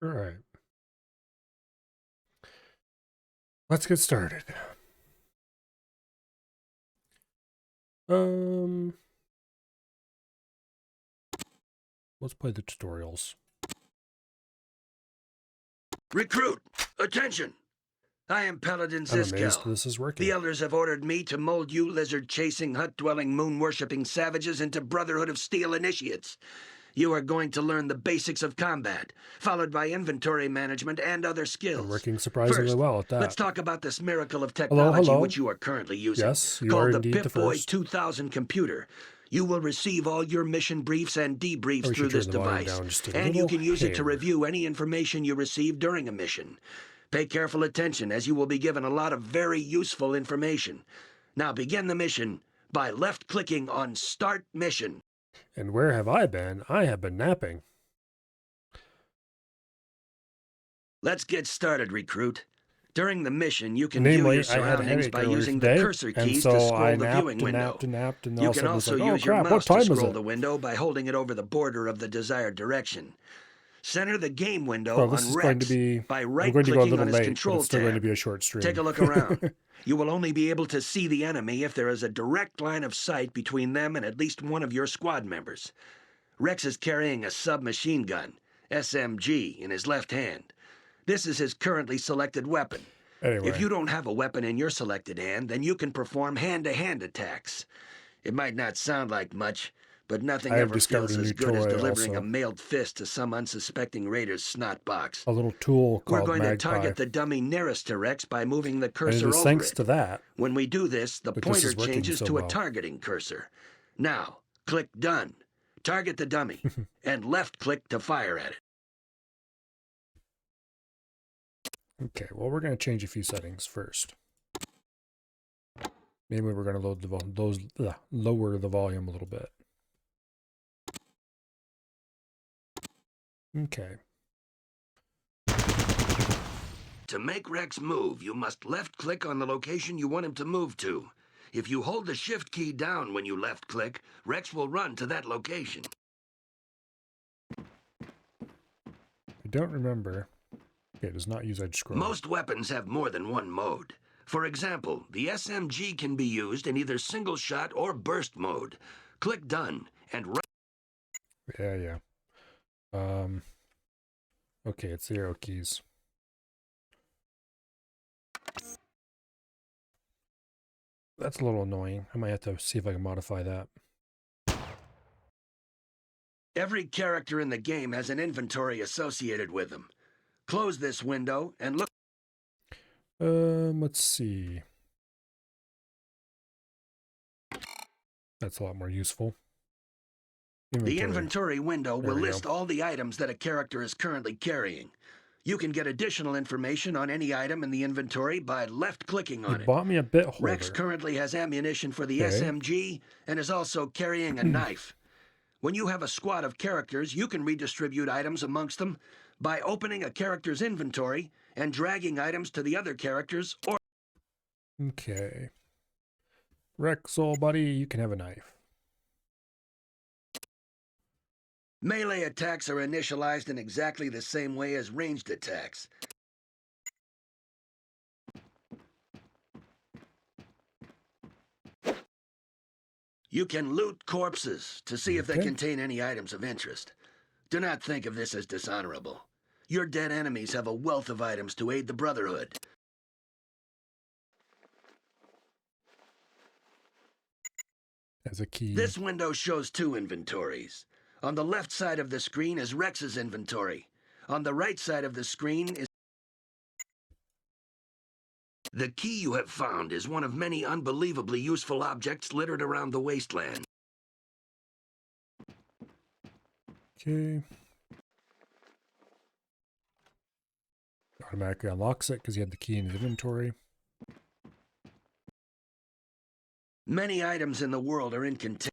All right. Let's get started. Let's play the tutorials. Recruit, attention! I am Paladin Ziskel. I'm amazed this is working. The elders have ordered me to mold you lizard-chasing, hut-dwelling, moon-worshipping savages into Brotherhood of Steel initiates. You are going to learn the basics of combat, followed by inventory management and other skills. I'm working surprisingly well at that. Let's talk about this miracle of technology hello. which you are currently using. Yes, you called are the indeed the Pip-Boy first. 2000 computer. You will receive all your mission briefs and debriefs through this device, and you can use it to review any information you receive during a mission. Pay careful attention, as you will be given a lot of very useful information. Now begin the mission by left-clicking on Start Mission. And where have I been? I have been napping. Let's get started, Recruit. During the mission, you can view your surroundings by using the cursor keys to scroll the viewing window. You can also use your mouse to scroll the window by holding it over the border of the desired direction. Center the game window on Rex by right-clicking on his control tab. It's still going to be a short stream. Take a look around. You will only be able to see the enemy if there is a direct line of sight between them and at least one of your squad members. Rex is carrying a submachine gun, SMG, in his left hand. This is his currently selected weapon. Anyway. If you don't have a weapon in your selected hand, then you can perform hand-to-hand attacks. It might not sound like much, but nothing ever feels as good as delivering a mailed fist to some unsuspecting raider's snot box. A little tool called We're going Magpie. to target the dummy nearest to Rex by moving the cursor over thanks it. to that. When we do this, the pointer changes to a targeting cursor. Now, click Done. Target the dummy, and left-click to fire at it. Okay, well, we're going to change a few settings first. Maybe we're going to lower the volume a little bit. Okay. To make Rex move, you must left-click on the location you want him to move to. If you hold the Shift key down when you left-click, Rex will run to that location. I don't remember. Okay, it does not use edge scroll. Most weapons have more than one mode. For example, the SMG can be used in either single shot or burst mode. Click Done and Yeah. Okay, it's the arrow keys. That's a little annoying. I might have to see if I can modify that. Every character in the game has an inventory associated with them. Close this window and look. Let's see. That's a lot more useful. The inventory window will list all the items that a character is currently carrying. You can get additional information on any item in the inventory by left-clicking on it. You bought me a bit holder. Rex currently has ammunition for the SMG and is also carrying a knife. When you have a squad of characters, you can redistribute items amongst them by opening a character's inventory and dragging items to the other characters or... Okay. Rex, old buddy, you can have a knife. Melee attacks are initialized in exactly the same way as ranged attacks. You can loot corpses to see if they contain any items of interest. Do not think of this as dishonorable. Your dead enemies have a wealth of items to aid the Brotherhood. As a key. This window shows two inventories. On the left side of the screen is Rex's inventory. On the right side of the screen is... The key you have found is one of many unbelievably useful objects littered around the wasteland. Okay. Automatically unlocks it because you had the key in his inventory. Many items in the world are in containers.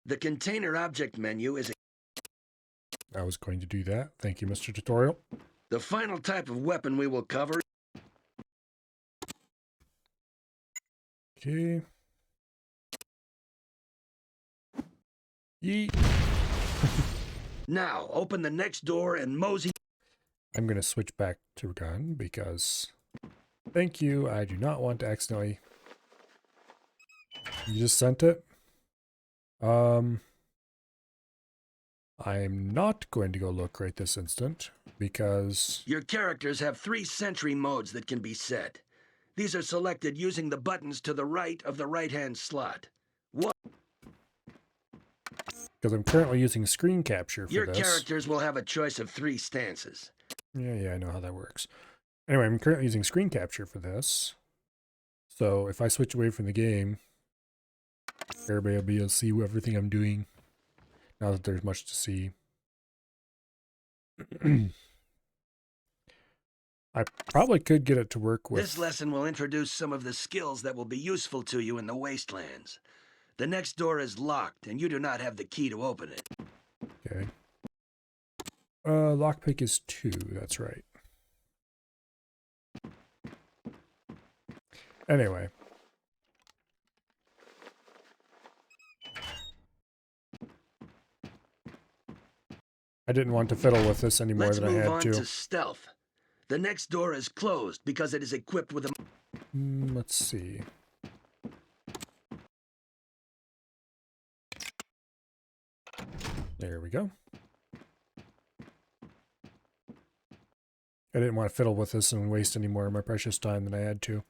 The container object menu is... I was going to do that. Thank you, Mr. Tutorial. The final type of weapon we will cover... Okay. Yeet. Now, open the next door and mosey. I'm going to switch back to gun because, thank you, I do not want to accidentally. You just sent it? I'm not going to go look right this instant because... Your characters have 3 sentry modes that can be set. These are selected using the buttons to the right of the right-hand slot. What? Because I'm currently using screen capture for Your this. characters will have a choice of 3 stances. Yeah, I know how that works. Anyway, I'm currently using screen capture for this. So if I switch away from the game, everybody will be able to see everything I'm doing. Now that there's much to see. I probably could get it to work with... This lesson will introduce some of the skills that will be useful to you in the Wastelands. The next door is locked, and you do not have the key to open it. Okay. Lockpick is 2, that's right. Anyway. I didn't want to fiddle with this any more than I had to. Let's move on to stealth. The next door is closed because it is equipped with a... Let's see. There we go. I didn't want to fiddle with this and waste any more of my precious time than I had to.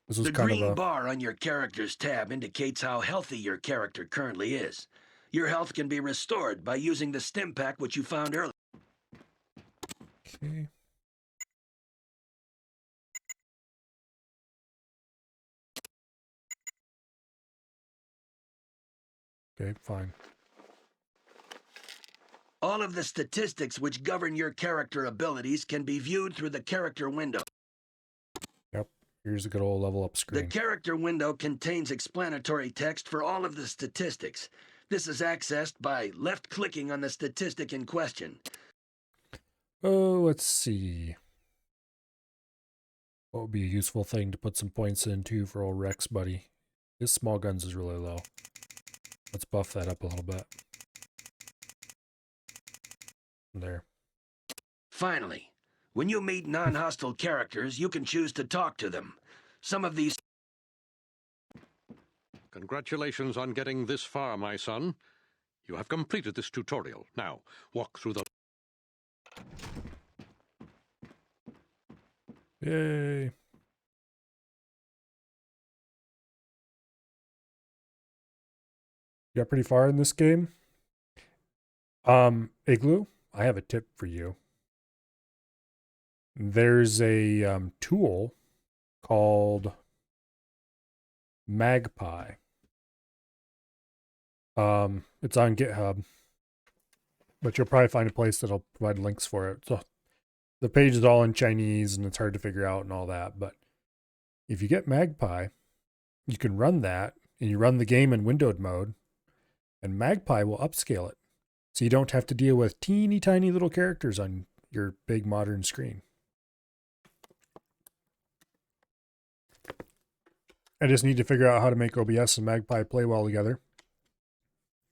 This was the kind green of a... bar on your character's tab indicates how healthy your character currently is. Your health can be restored by using the stim pack which you found earlier. Okay. Okay, fine. All of the statistics which govern your character abilities can be viewed through the character window. Yep, here's a good old level up screen. The character window contains explanatory text for all of the statistics. This is accessed by left-clicking on the statistic in question. Oh, let's see. What would be a useful thing to put some points into for old Rex, buddy? His small guns is really low. Let's buff that up a little bit. There. Finally, when you meet non-hostile characters, you can choose to talk to them. Some of these... Congratulations on getting this far, my son. You have completed this tutorial. Now, walk through the... Yay. You got pretty far in this game? Igloo, I have a tip for you. There's a tool called Magpie. It's on GitHub, but you'll probably find a place that'll provide links for it. So the page is all in Chinese and it's hard to figure out and all that. But if you get Magpie, you can run that and you run the game in windowed mode and Magpie will upscale it. So you don't have to deal with teeny tiny little characters on your big modern screen. I just need to figure out how to make OBS and Magpie play well together.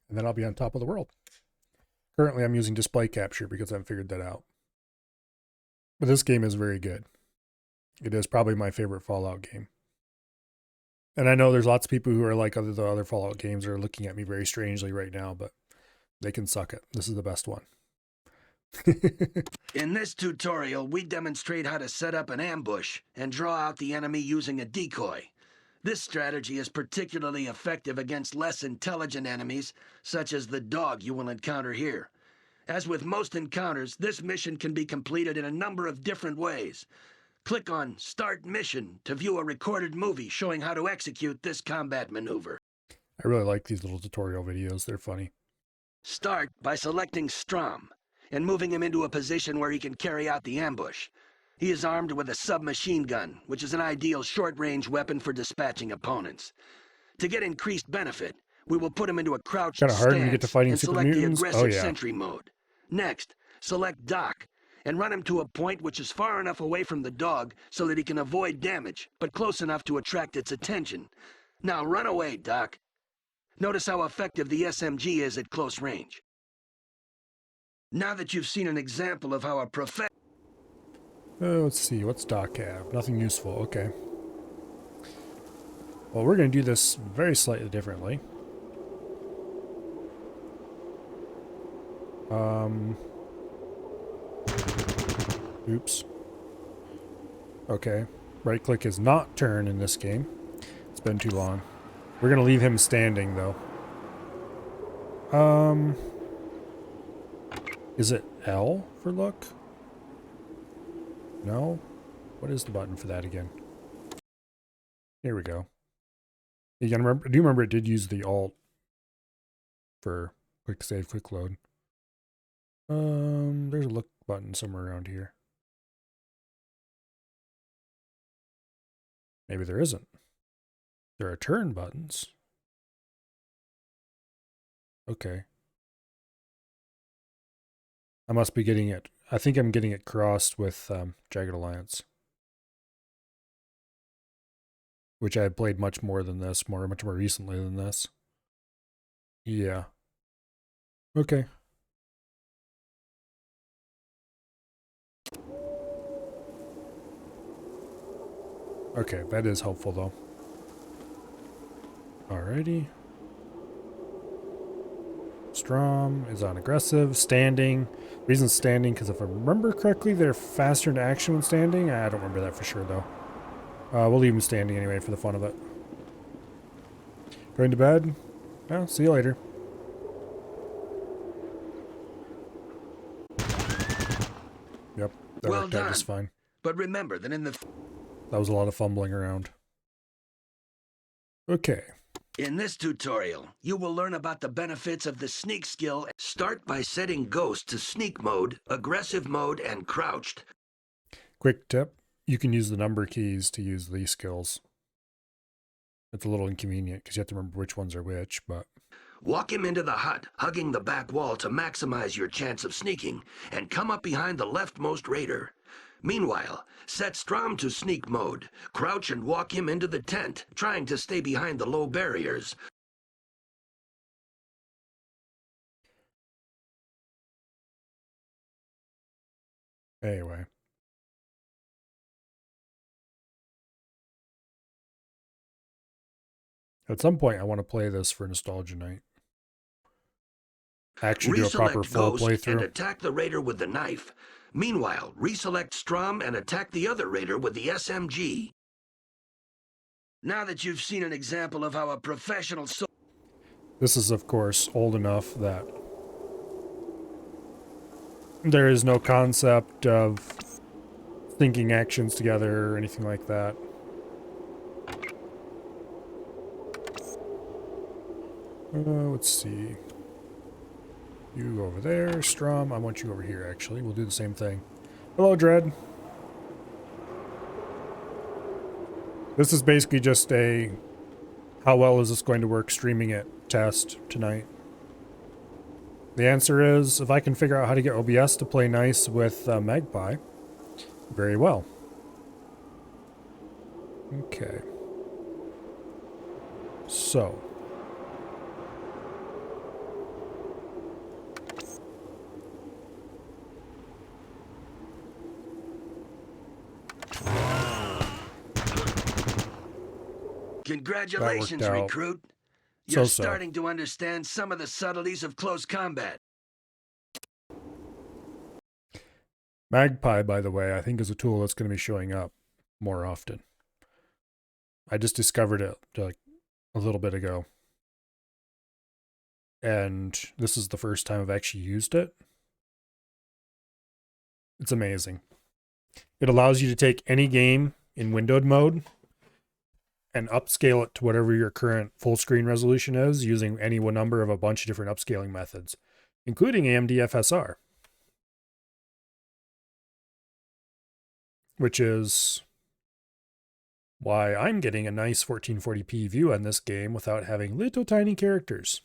And then I'll be on top of the world. Currently I'm using display capture because I haven't figured that out. But this game is very good. It is probably my favorite Fallout game. And I know there's lots of people who are like the other Fallout games are looking at me very strangely right now, but they can suck it. This is the best one. In this tutorial, we demonstrate how to set up an ambush and draw out the enemy using a decoy. This strategy is particularly effective against less intelligent enemies, such as the dog you will encounter here. As with most encounters, this mission can be completed in a number of different ways. Click on Start Mission to view a recorded movie showing how to execute this combat maneuver. I really like these little tutorial videos. They're funny. Start by selecting Strom and moving him into a position where he can carry out the ambush. He is armed with a submachine gun, which is an ideal short-range weapon for dispatching opponents. To get increased benefit, we will put him into a crouched stance when you get to fighting and super select mutants? the aggressive Oh, yeah. sentry mode. Next, select Doc and run him to a point which is far enough away from the dog so that he can avoid damage, but close enough to attract its attention. Now run away, Doc. Notice how effective the SMG is at close range. Now that you've seen an example of how a let's see, what's Doc have? Nothing useful, okay. Well, we're going to do this very slightly differently. Oops. Okay. Right click is not turn in this game. It's been too long. We're going to leave him standing, though. Is it L for look? No? What is the button for that again? Here we go. You can remember, do you remember it did use the Alt for quick save, quick load? There's a look button somewhere around here. Maybe there isn't. There are turn buttons. Okay. I must be getting it. I think I'm getting it crossed with Jagged Alliance, which I played much more than this, much more recently than this. Yeah. Okay. Okay, that is helpful though. Alrighty. Strom is on aggressive. Standing. Reason standing, because if I remember correctly, they're faster in action when standing. I don't remember that for sure though. We'll leave him standing anyway for the fun of it. Going to bed? Well, see you later. Yep, that worked out just fine. But remember that in the... That was a lot of fumbling around. Okay. In this tutorial, you will learn about the benefits of the sneak skill. Start by setting Ghost to sneak mode, aggressive mode, and crouched. Quick tip. You can use the number keys to use these skills. It's a little inconvenient because you have to remember which ones are which, but... Walk him into the hut, hugging the back wall to maximize your chance of sneaking, and come up behind the leftmost raider. Meanwhile, set Strom to sneak mode. Crouch and walk him into the tent, trying to stay behind the low barriers. Anyway. At some point, I want to play this for Nostalgia Night. Actually do a proper full playthrough. And attack the raider with the knife. Meanwhile, reselect Strom and attack the other raider with the SMG. Now that you've seen an example of how a professional... This is, of course, old enough that there is no concept of syncing actions together or anything like that. Let's see. You go over there, Strom. I want you over here, actually. We'll do the same thing. Hello, Dread. This is basically just a how well is this going to work streaming it test tonight. The answer is, if I can figure out how to get OBS to play nice with Magpie, very well. Okay. So... Congratulations, recruit. You're starting to understand some of the subtleties of close combat. Magpie, by the way, I think is a tool that's going to be showing up more often. I just discovered it like a little bit ago. And this is the first time I've actually used it. It's amazing. It allows you to take any game in windowed mode and upscale it to whatever your current full screen resolution is using any one number of a bunch of different upscaling methods, including AMD FSR, which is why I'm getting a nice 1440p view on this game without having little tiny characters.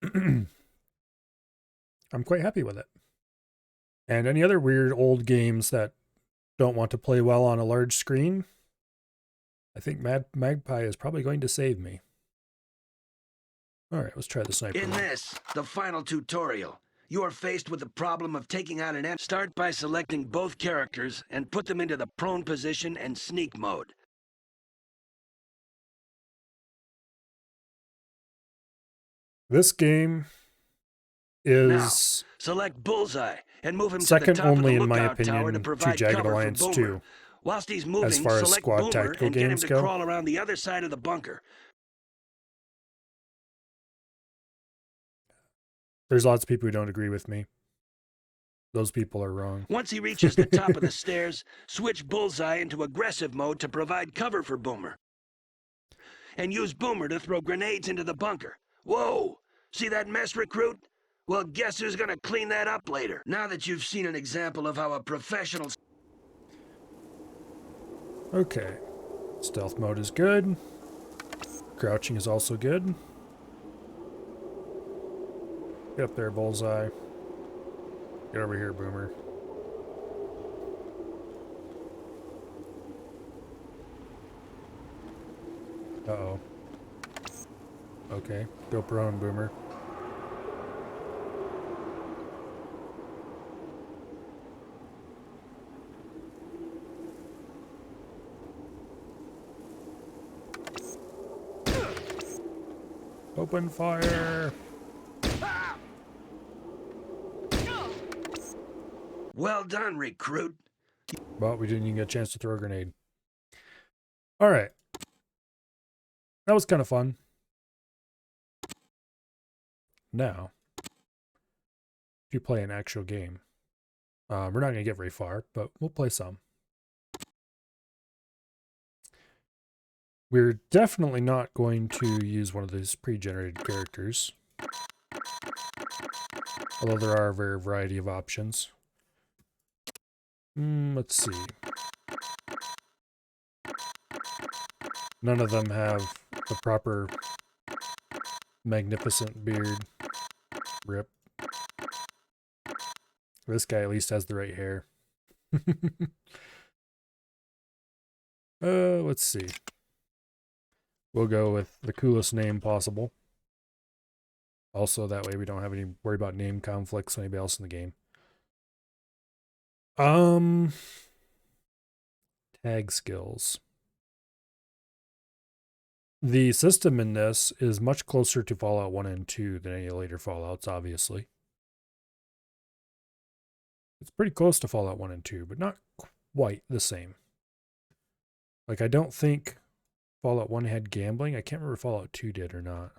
I'm quite happy with it. And any other weird old games that don't want to play well on a large screen, I think Magpie is probably going to save me. Alright, let's try the sniper. In this, the final tutorial, you are faced with the problem of taking out an enemy. Start by selecting both characters and put them into the prone position and sneak mode. This game is now, select Bullseye and move him second to the top only, of the in my lookout opinion, tower to provide Jagged cover Alliance for 2. Whilst he's moving, as far as select squad Boomer tactical and get him games to go. crawl around the other side of the bunker. There's lots of people who don't agree with me. Those people are wrong. Once he reaches the top of the stairs, switch Bullseye into aggressive mode to provide cover for Boomer. And use Boomer to throw grenades into the bunker. Whoa! See that mess, Recruit? Well, guess who's gonna clean that up later? Now that you've seen an example of how a professional... Okay. Stealth mode is good. Crouching is also good. Get up there, Bullseye. Get over here, Boomer. Uh-oh. Okay. Go prone, Boomer. Open fire! Well done, Recruit. Well, we didn't even get a chance to throw a grenade. Alright. That was kind of fun. Now, if you play an actual game, we're not going to get very far, but we'll play some. We're definitely not going to use one of these pre-generated characters. Although there are a variety of options. Let's see. None of them have the proper magnificent beard. Rip. This guy at least has the right hair. Let's see. We'll go with the coolest name possible. Also, that way we don't have any worry about name conflicts with anybody else in the game. Tag skills. The system in this is much closer to Fallout 1 and 2 than any later Fallouts, obviously. It's pretty close to Fallout 1 and 2, but not quite the same. Like, I don't think Fallout 1 had gambling. I can't remember if Fallout 2 did or not.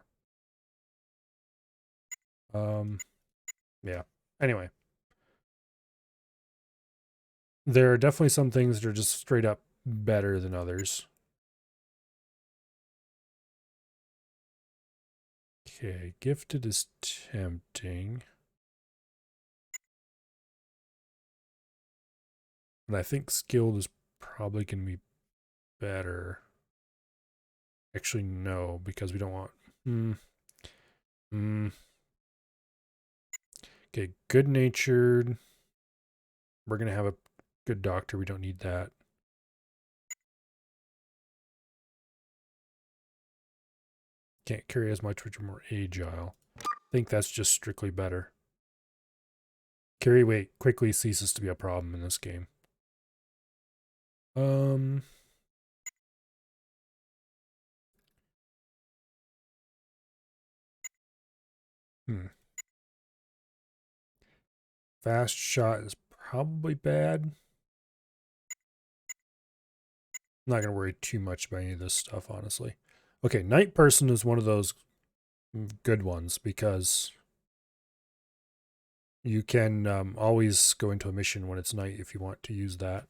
Yeah. Anyway. There are definitely some things that are just straight up better than others. Okay, gifted is tempting. And I think skilled is probably going to be better. Actually, no, because we don't want... Okay, good-natured. We're going to have a good doctor. We don't need that. Can't carry as much, which are more agile. I think that's just strictly better. Carry weight quickly ceases to be a problem in this game. Fast shot is probably bad. I'm not going to worry too much about any of this stuff, honestly. Okay, Night Person is one of those good ones because you can always go into a mission when it's night if you want to use that.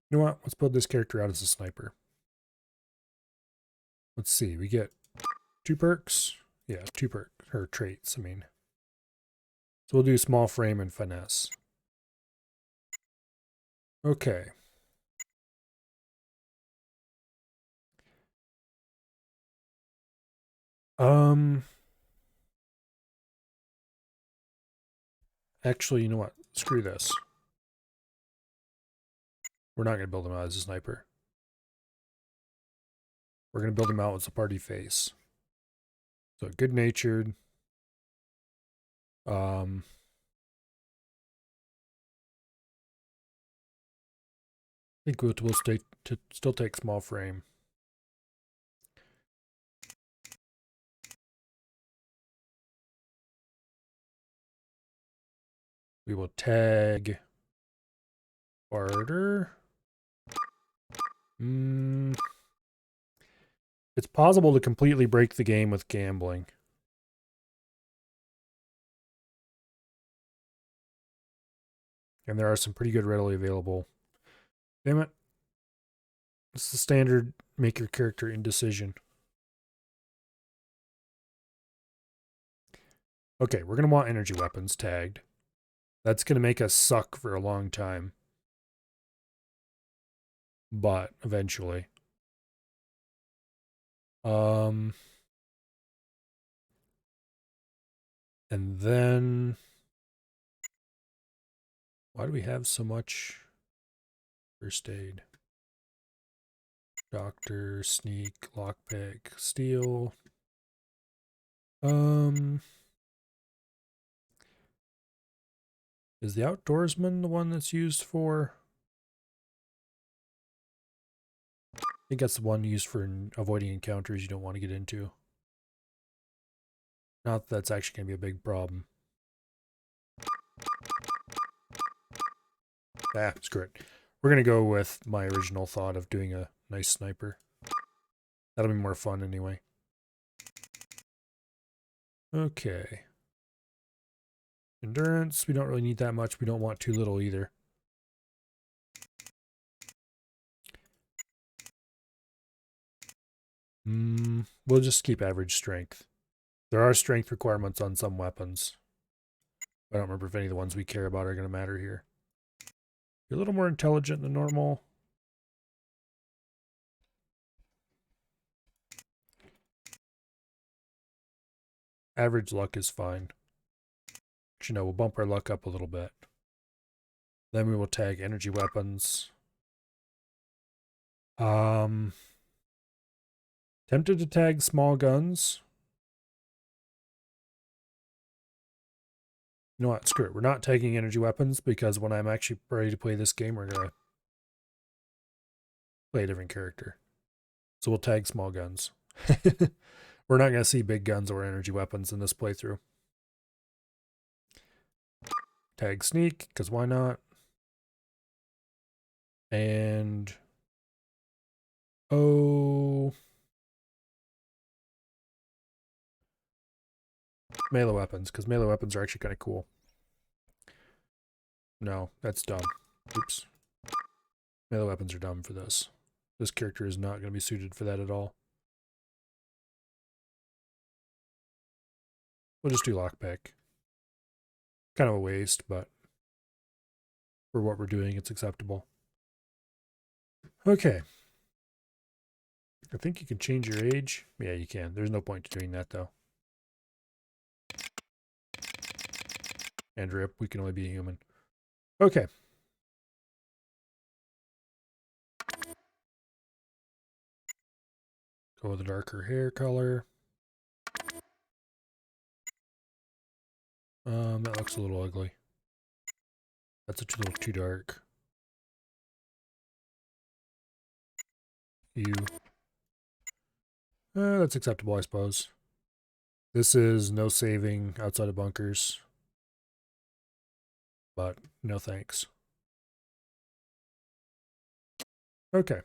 You know what? Let's build this character out as a sniper. Let's see. We get 2 perks. Yeah, 2 perks. Or traits, I mean. So we'll do small frame and finesse. Okay. Actually, you know what? Screw this. We're not going to build him out as a sniper. We're going to build him out as a party face. So good-natured. I think we'll still take small frame. We will tag barter. It's possible to completely break the game with gambling. And there are some pretty good readily available. Damn it. It's the standard make your character indecision. Okay, we're going to want energy weapons tagged. That's going to make us suck for a long time. But eventually. And then... Why do we have so much first aid? Doctor, sneak, lockpick, steal. Is the outdoorsman the one that's used for? I think that's the one used for avoiding encounters you don't want to get into. Not that that's actually going to be a big problem. Ah, screw it. We're going to go with my original thought of doing a nice sniper. That'll be more fun anyway. Okay. Endurance, we don't really need that much. We don't want too little either. We'll just keep average strength. There are strength requirements on some weapons. I don't remember if any of the ones we care about are going to matter here. You're a little more intelligent than normal. Average luck is fine. Actually, no, we'll bump our luck up a little bit. Then we will tag energy weapons. Tempted to tag small guns. You know what? Screw it. We're not tagging energy weapons because when I'm actually ready to play this game, we're going to play a different character. So we'll tag small guns. We're not going to see big guns or energy weapons in this playthrough. Tag sneak, because why not? And... oh... melee weapons, because melee weapons are actually kind of cool. No, that's dumb. Oops. Melee weapons are dumb for this. This character is not going to be suited for that at all. We'll just do lockpick. Kind of a waste, but for what we're doing, it's acceptable. Okay. I think you can change your age. Yeah, you can. There's no point to doing that, though. And rip, we can only be a human. Okay. Go with a darker hair color. That looks a little ugly. That's a little too dark. You. That's acceptable, I suppose. This is no saving outside of bunkers. But no thanks. Okay.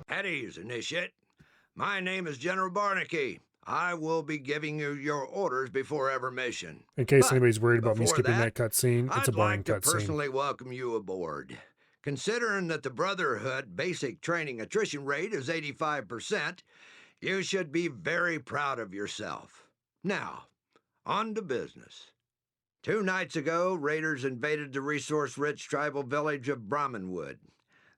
At ease, Initiate. My name is General Barnaky. I will be giving you your orders before every mission. In case anybody's worried about me skipping that cutscene, it's a boring cutscene. I'd like to personally welcome you aboard. Considering that the Brotherhood basic training attrition rate is 85%, you should be very proud of yourself. Now, on to business. 2 nights ago, raiders invaded the resource-rich tribal village of Brahmanwood.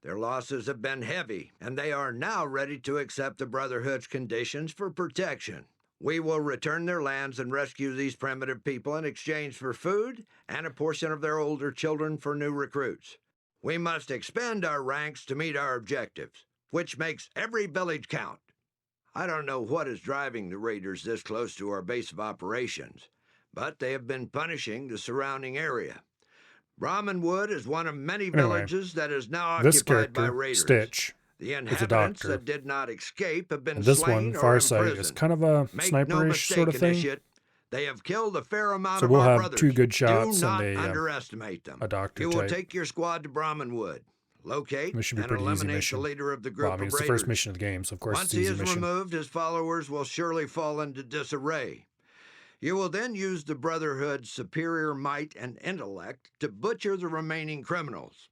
Their losses have been heavy, and they are now ready to accept the Brotherhood's conditions for protection. We will return their lands and rescue these primitive people in exchange for food and a portion of their older children for new recruits. We must expand our ranks to meet our objectives, which makes every village count. I don't know what is driving the raiders this close to our base of operations, but they have been punishing the surrounding area. Brahmanwood is one of many villages that is now occupied by raiders. Stitch, the inhabitants that did not escape have been this slain one, or Farsight, imprisoned. is kind of a sniperish sort of thing. They have killed a fair amount so of we'll our have brothers. 2 good shots Do not and underestimate them. a doctor You will type. take your squad to Brahmanwood, locate This should be and pretty easy eliminate mission. the leader of the group Well, I mean, of it's raiders. the first mission of the game, so of course Once it's an easy he is mission. removed, his followers will surely fall into disarray. You will then use the Brotherhood's superior might and intellect to butcher the remaining criminals.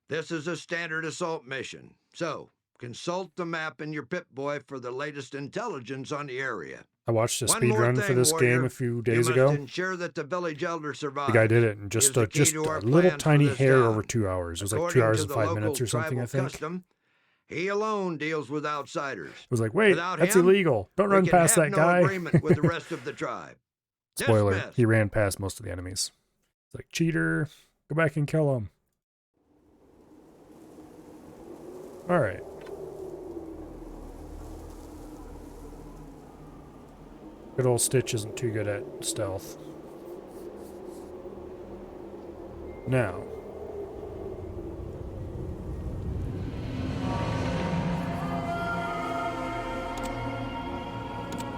This is a standard assault mission, so consult the map in your Pip-Boy for the latest intelligence on the area. I watched a speed run for this game a few days ago. Ensure that the village elder survives. The guy did it in just a little tiny hair over 2 hours. It was like 2 hours and 5 minutes or something, I think. He alone deals with outsiders. It was like, wait, that's illegal. Don't run past that guy. Agreement with the rest of the tribe. Spoiler, Dismissed. he ran past most of the enemies. It's like, cheater, go back and kill him. All right. Good old Stitch isn't too good at stealth. Now.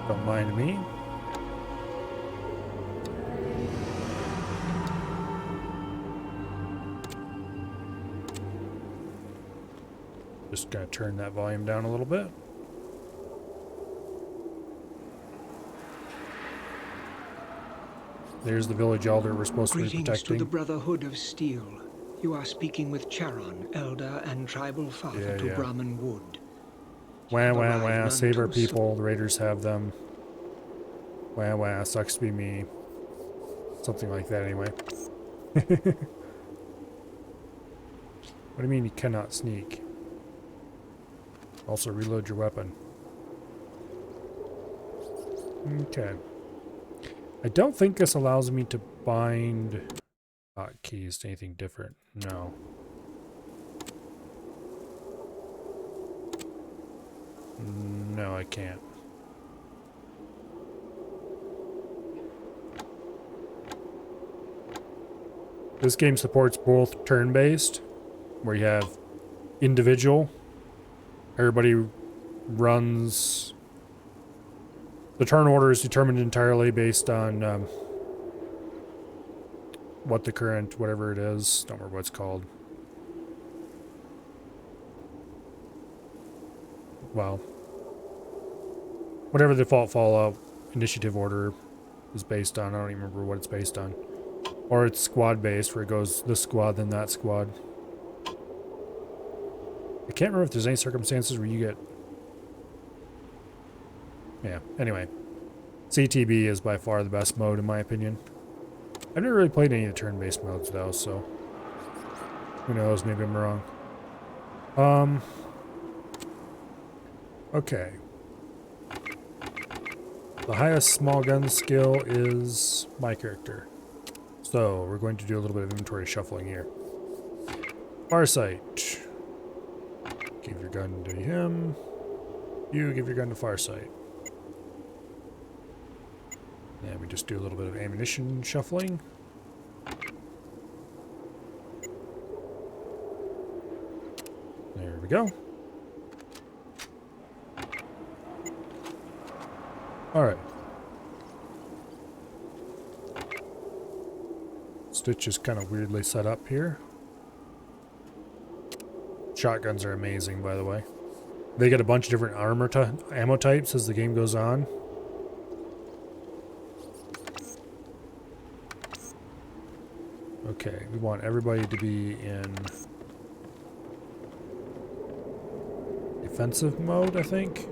Don't mind me. Just gonna turn that volume down a little bit. There's the village elder we're supposed to be protecting. Greetings to the Brotherhood of Steel. You are speaking with Charon, elder and tribal father to Brahmanwood. Wah, wah, wah, save our people. The raiders have them. Wah, wah, sucks to be me. Something like that anyway. What do you mean you cannot sneak? Also reload your weapon. Okay. I don't think this allows me to bind hotkeys to anything different. No. No, I can't. This game supports both turn-based, where you have individual. Everybody runs. The turn order is determined entirely based on what the current, whatever it is, don't remember what it's called. Well, whatever the default Fallout initiative order is based on, I don't even remember what it's based on. Or it's squad based, where it goes this squad, then that squad. I can't remember if there's any circumstances where you get... Yeah, anyway. CTB is by far the best mode in my opinion. I've never really played any of the turn-based modes though, so... Who knows, maybe I'm wrong. Okay. The highest small gun skill is my character. So, we're going to do a little bit of inventory shuffling here. Farsight. Give your gun to him. You give your gun to Farsight. And we just do a little bit of ammunition shuffling. There we go. Alright. Stitch is kind of weirdly set up here. Shotguns are amazing, by the way. They get a bunch of different ammo types as the game goes on. Okay, we want everybody to be in defensive mode, I think.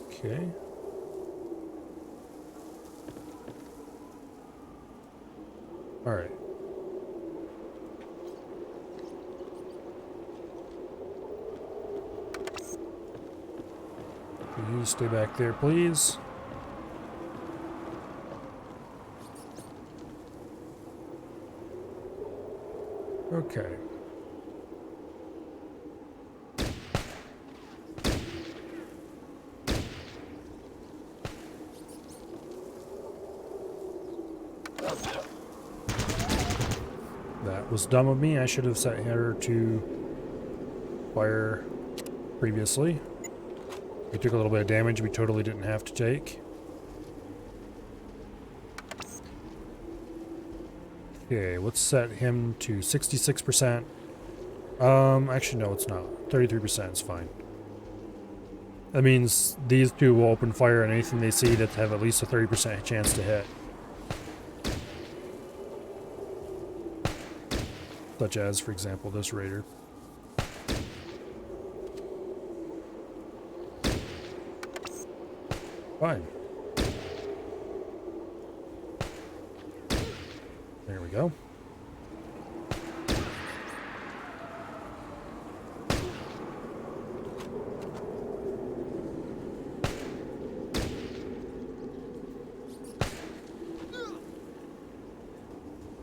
Okay. All right. You stay back there, please. Okay. That was dumb of me. I should have set her to fire previously. We took a little bit of damage we totally didn't have to take. Okay, let's set him to 66%. Actually, no, it's not. 33% is fine. That means these two will open fire on anything they see that have at least a 30% chance to hit. Such as, for example, this raider. Fine. There we go.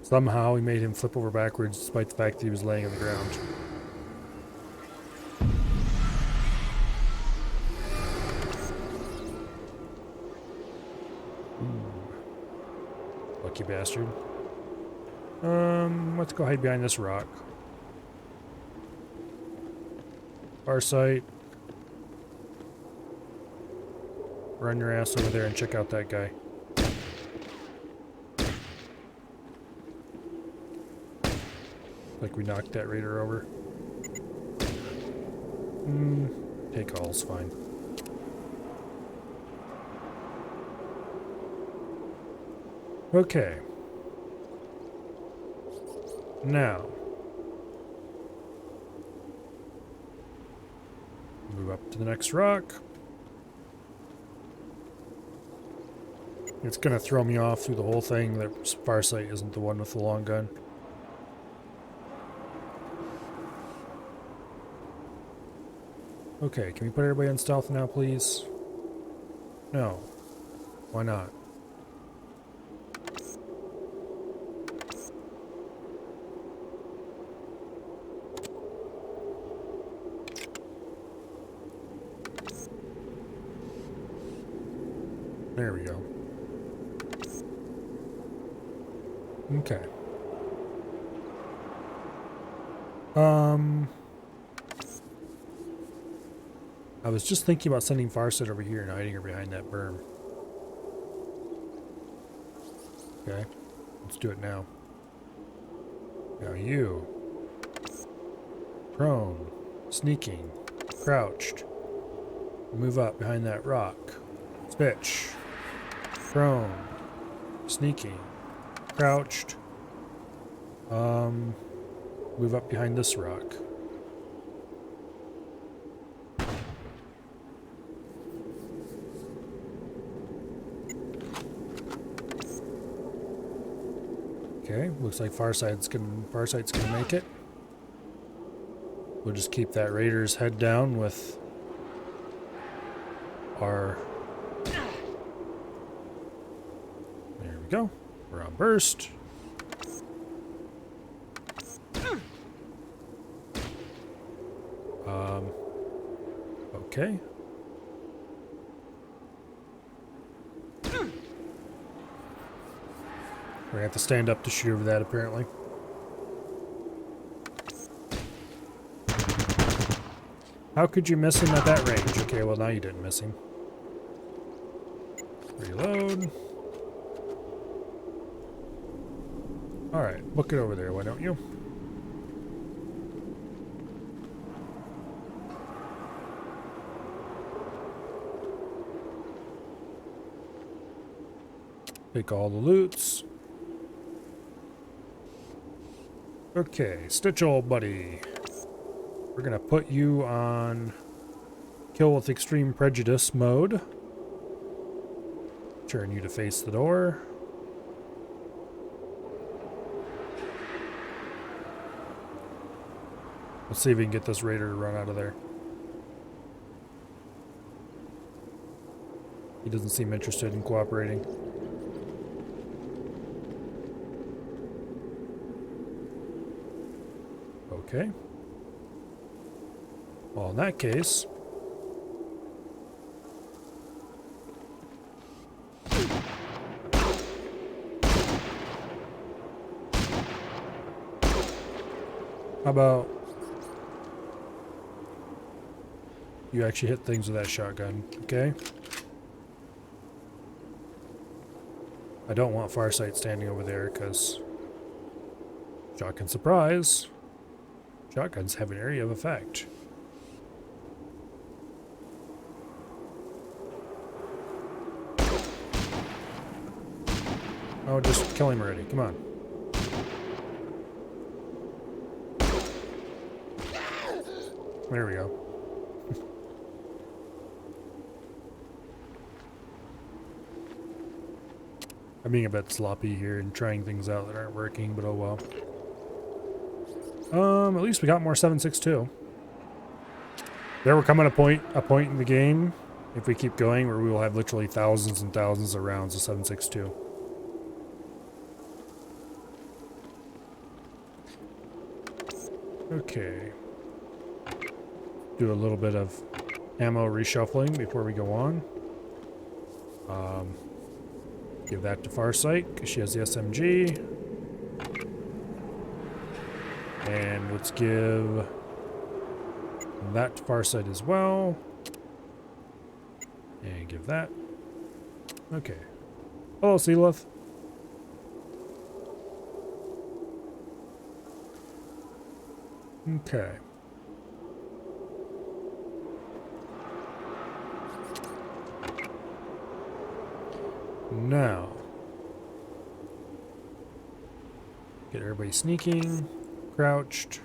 Somehow we made him flip over backwards despite the fact that he was laying on the ground. Lucky bastard. Let's go hide behind this rock. Farsight. Run your ass over there and check out that guy. Like we knocked that raider over. Take all's fine. Okay. Now. Move up to the next rock. It's gonna throw me off through the whole thing that Farsight isn't the one with the long gun. Okay, can we put everybody on stealth now, please? No. Why not? There we go. Okay. I was just thinking about sending Farsight over here and hiding her behind that berm. Okay. Let's do it now. Now you. Prone. Sneaking. Crouched. Move up behind that rock. Switch. Prone. Sneaking. Crouched. Move up behind this rock. Okay, looks like Farsight's gonna make it. We'll just keep that raider's head down with our... There we go. We're on burst. Okay. We're gonna have to stand up to shoot over that, apparently. How could you miss him at that range? Okay, well now you didn't miss him. Reload. Alright, book it over there, why don't you? Take all the loots. Okay, Stitch, old buddy. We're gonna put you on kill with extreme prejudice mode. Turn you to face the door. Let's see if we can get this raider to run out of there. He doesn't seem interested in cooperating. Okay. Well, in that case... How about... you actually hit things with that shotgun, okay? I don't want Farsight standing over there, because... shotgun surprise! Shotguns have an area of effect. Oh, just kill him already. Come on. There we go. I'm being a bit sloppy here and trying things out that aren't working, but oh well. At least we got more 7.62. There will come at a point in the game, if we keep going, where we will have literally thousands and thousands of rounds of 7.62. Okay. Do a little bit of ammo reshuffling before we go on. Give that to Farsight, because she has the SMG. And let's give that to Farsight as well. And give that. Okay. Hello, Sealith. Okay. Now. Get everybody sneaking. Crouched.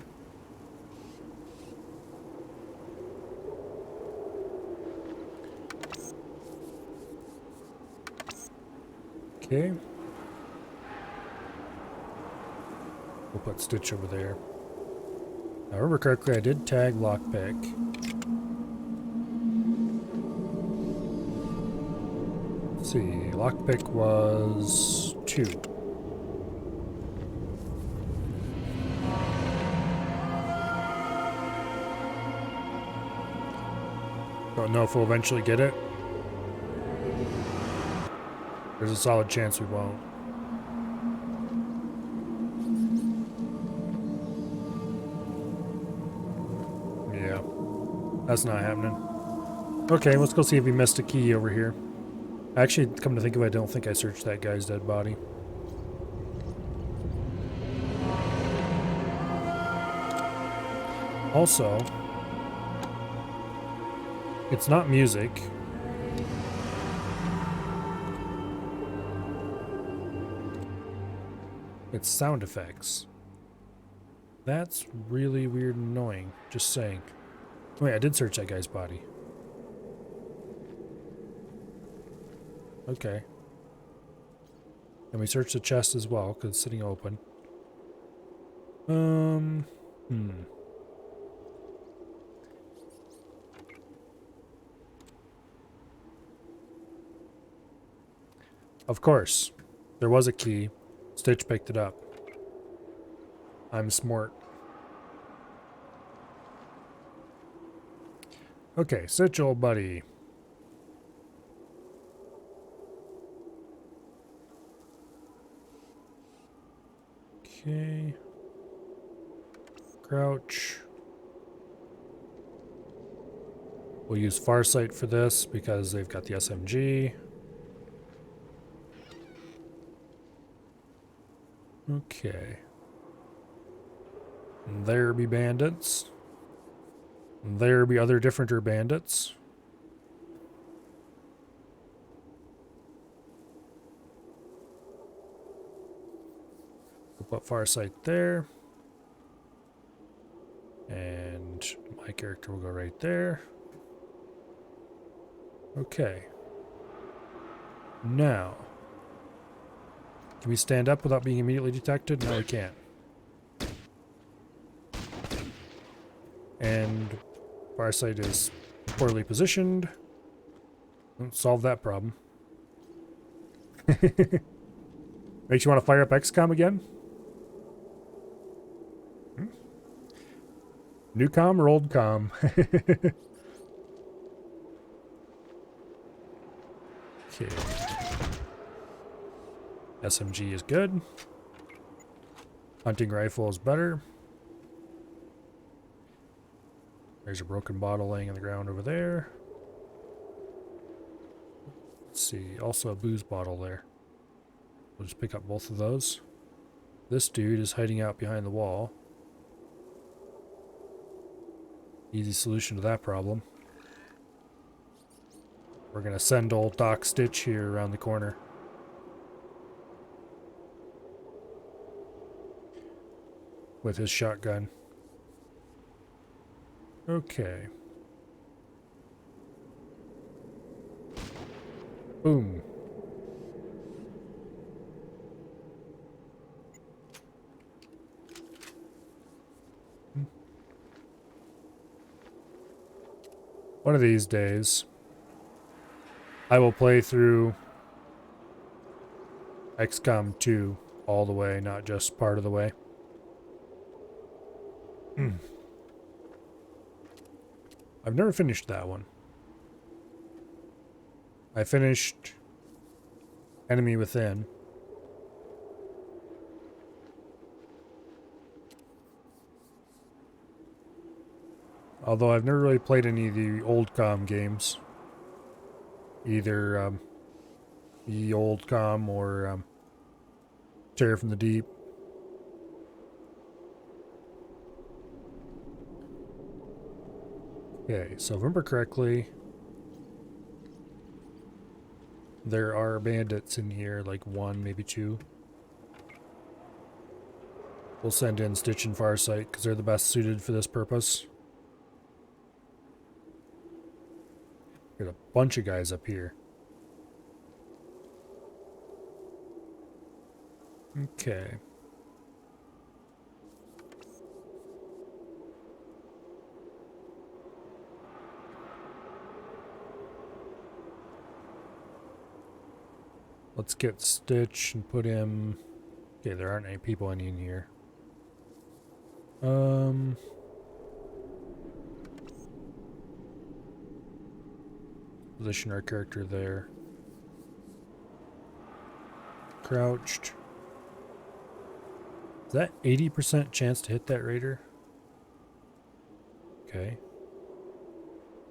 Okay. We'll put Stitch over there. If I remember correctly, I did tag Lockpick. Let's see, Lockpick was 2. Don't know if we'll eventually get it. There's a solid chance we won't. Yeah, that's not happening. Okay, let's go see if we missed a key over here. Actually, come to think of it, I don't think I searched that guy's dead body. Also, it's not music. It's sound effects. That's really weird and annoying. Just saying. Wait, I did search that guy's body. Okay. And we searched the chest as well, because it's sitting open. Of course, there was a key. Stitch picked it up. I'm smart. Okay, Stitch, old buddy. Okay. Crouch. We'll use Farsight for this because they've got the SMG. Okay. There be bandits. There be other differenter bandits. We'll put Farsight there. And my character will go right there. Okay. Now. Can we stand up without being immediately detected? No, we can't. And Farsight is poorly positioned. Don't solve that problem. Makes you want to fire up XCOM again? New com or old com? Okay. SMG is good. Hunting rifle is better. There's a broken bottle laying on the ground over there. Let's see. Also a booze bottle there. We'll just pick up both of those. This dude is hiding out behind the wall. Easy solution to that problem. We're gonna send old Doc Stitch here around the corner. With his shotgun. Okay. Boom. One of these days, I will play through XCOM 2 all the way, not just part of the way. I've never finished that one. I finished Enemy Within. Although I've never really played any of the old COM games. Either the old COM or Terror from the Deep. Okay, so if I remember correctly, there are bandits in here, like one, maybe two. We'll send in Stitch and Farsight because they're the best suited for this purpose. Got a bunch of guys up here. Okay. Let's get Stitch and put him... Okay, there aren't any people in here. Position our character there. Crouched. Is that 80% chance to hit that raider? Okay.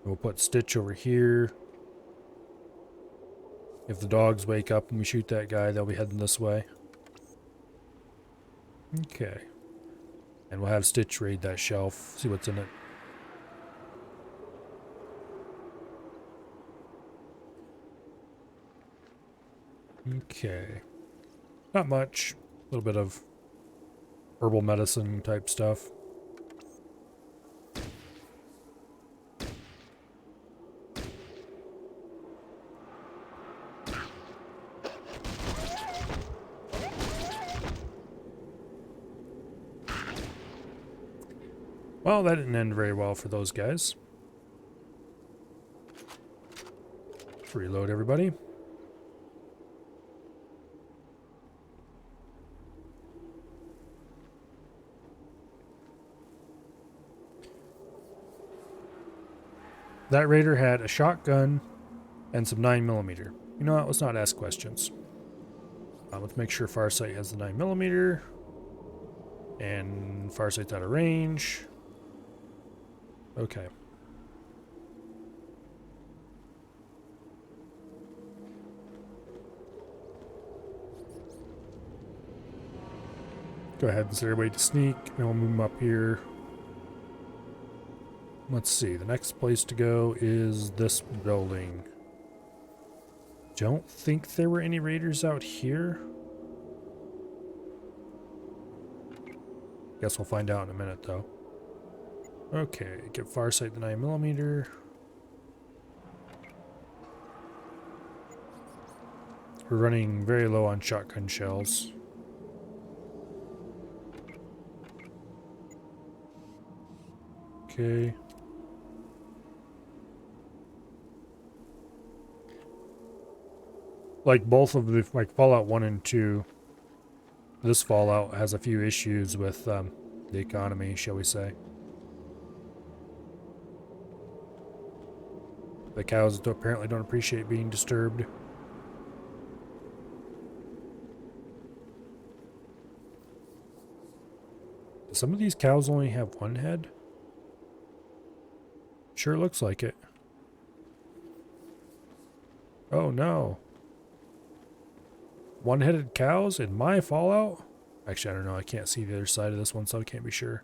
We'll put Stitch over here. If the dogs wake up and we shoot that guy, they'll be heading this way. Okay. And we'll have Stitch raid that shelf, see what's in it. Okay. Not much. A little bit of herbal medicine type stuff. Well, that didn't end very well for those guys. Let's reload everybody. That raider had a shotgun and some 9mm. You know what? Let's not ask questions. Let's make sure Farsight has the 9mm. And Farsight's out of range. Okay. Go ahead and set everybody to sneak, and we'll move them up here. Let's see, the next place to go is this building. Don't think there were any raiders out here. Guess we'll find out in a minute, though. Okay, get Farsight the 9mm. We're running very low on shotgun shells. Okay. like both of the, like Fallout 1 and 2, this Fallout has a few issues with the economy, shall we say. The cows apparently don't appreciate being disturbed. Do some of these cows only have one head? Sure looks like it. Oh no. One-headed cows in my Fallout? Actually, I don't know. I can't see the other side of this one, so I can't be sure.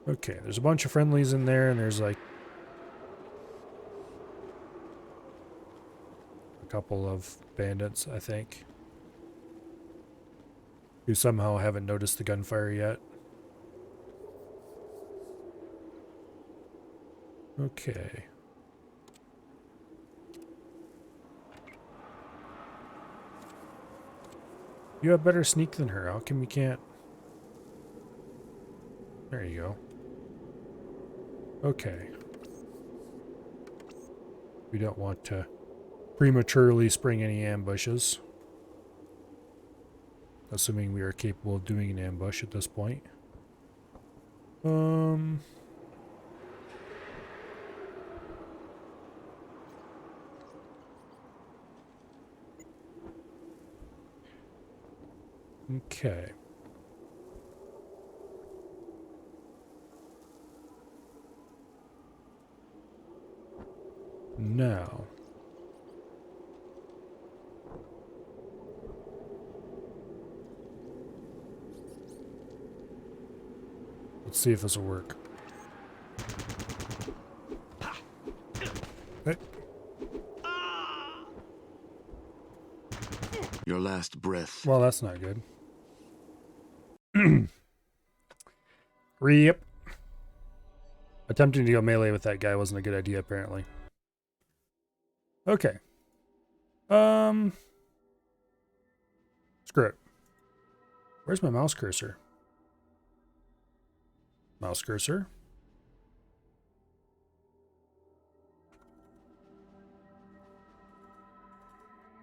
Okay, there's a bunch of friendlies in there, and there's like a couple of bandits, I think, who somehow haven't noticed the gunfire yet. Okay. You have better sneak than her. How come you can't? There you go. Okay. We don't want to prematurely spring any ambushes. Assuming we are capable of doing an ambush at this point. Okay. Now. Let's see if this will work. Hey. Your last breath. Well, that's not good. Yep. Attempting to go melee with that guy wasn't a good idea, apparently. Okay. Screw it. Where's my mouse cursor? Mouse cursor.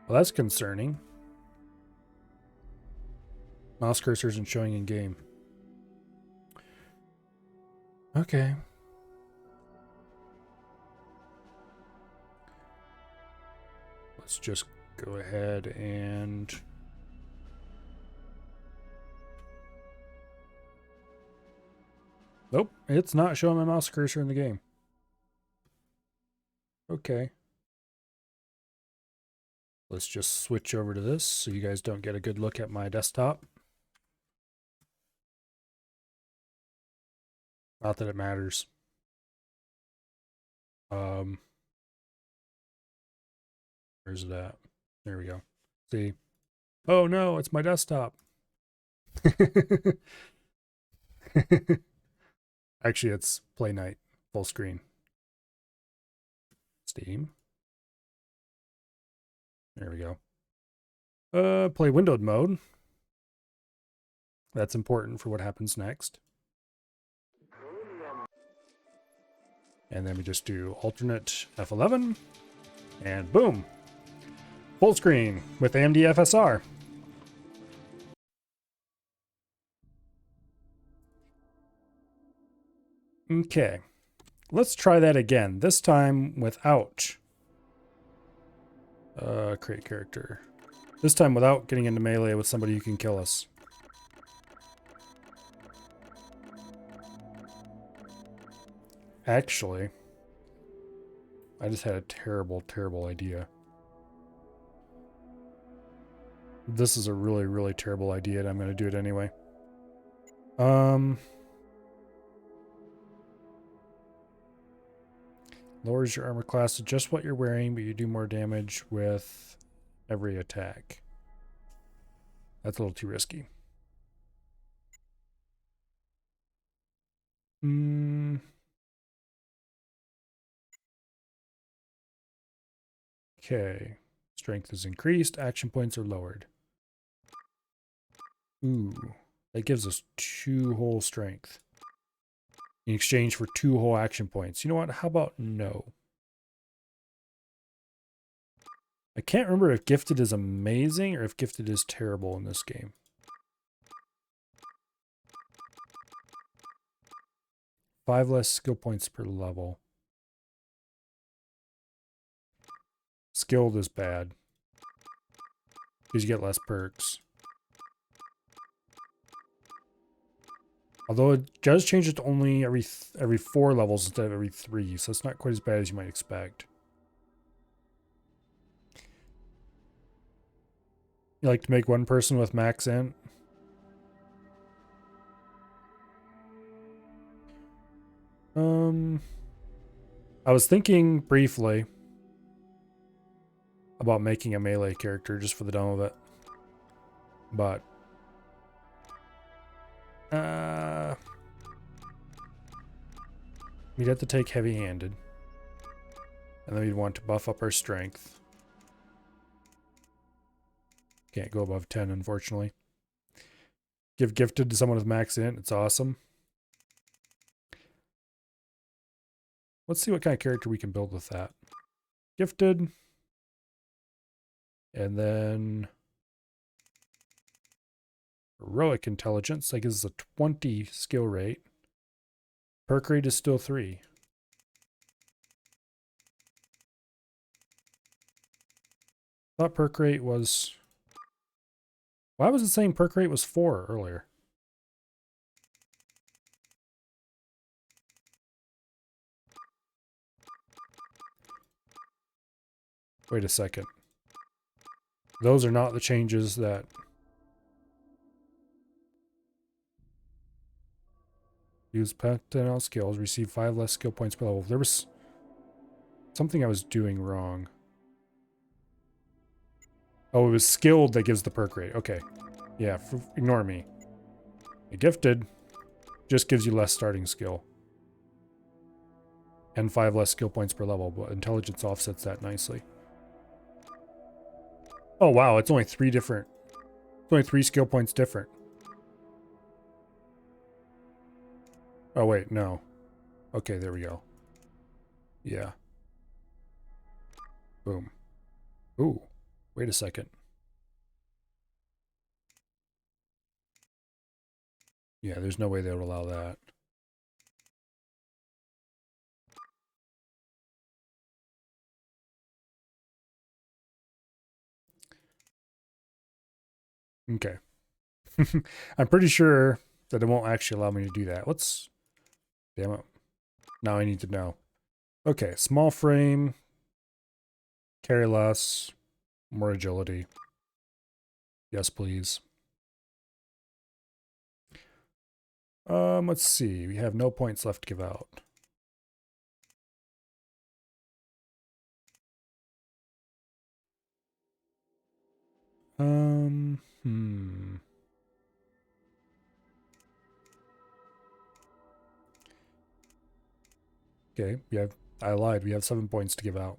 Well, that's concerning. Mouse cursor isn't showing in game. Okay. Let's just go ahead and... Nope, it's not showing my mouse cursor in the game. Okay. Let's just switch over to this so you guys don't get a good look at my desktop. Not that it matters. Where's it at? There we go. See? Oh no, it's my desktop. Actually, it's Play Night, full screen. Steam. There we go. Play windowed mode. That's important for what happens next. And then we just do alternate F11. And boom. Full screen with AMD FSR. Okay. Let's try that again. This time without create character. This time without getting into melee with somebody who can kill us. Actually, I just had a terrible, terrible idea. This is a really, really terrible idea, and I'm going to do it anyway. Lowers your armor class to just what you're wearing, but you do more damage with every attack. That's a little too risky. Okay. Strength is increased. Action points are lowered. Ooh. That gives us 2 whole strength. In exchange for 2 whole action points. You know what? How about no? I can't remember if Gifted is amazing or if Gifted is terrible in this game. Five less skill points per level. Skilled is bad, because you get less perks. Although it does change it to only every 4 levels instead of every 3, so it's not quite as bad as you might expect. You like to make one person with max int? I was thinking briefly about making a melee character just for the demo of it. But we'd have to take heavy-handed. And then we'd want to buff up our strength. Can't go above 10, unfortunately. Give Gifted to someone with max int. It's awesome. Let's see what kind of character we can build with that. Gifted. And then heroic intelligence. That gives us a 20 skill rate. Perk rate is still 3. Thought perk rate was... Why was it saying perk rate was 4 earlier? Wait a second. Those are not the changes that... Use Pentanel skills, receive 5 less skill points per level. There was something I was doing wrong. Oh, it was skilled that gives the perk rate. Okay. Yeah, ignore me. A Gifted just gives you less starting skill. And 5 less skill points per level, but intelligence offsets that nicely. Oh wow, it's only 3 different. It's only 3 skill points different. Oh wait, no. Okay, there we go. Yeah. Boom. Ooh, wait a second. Yeah, there's no way they would allow that. Okay. I'm pretty sure that it won't actually allow me to do that. Let's... Damn it. Now I need to know. Okay, small frame. Carry less. More agility. Yes, please. Let's see. We have no points left to give out. Okay, I lied. We have 7 points to give out.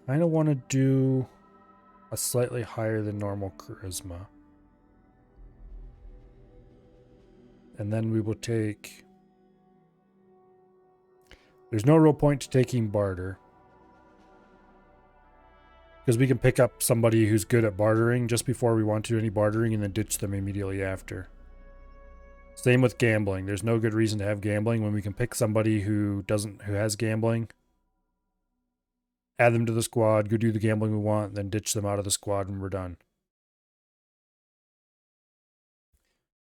Kind of want to do a slightly higher than normal charisma. And then we will take... There's no real point to taking barter. Because we can pick up somebody who's good at bartering just before we want to do any bartering and then ditch them immediately after. Same with gambling. There's no good reason to have gambling when we can pick somebody who has gambling, add them to the squad, go do the gambling we want, then ditch them out of the squad when we're done.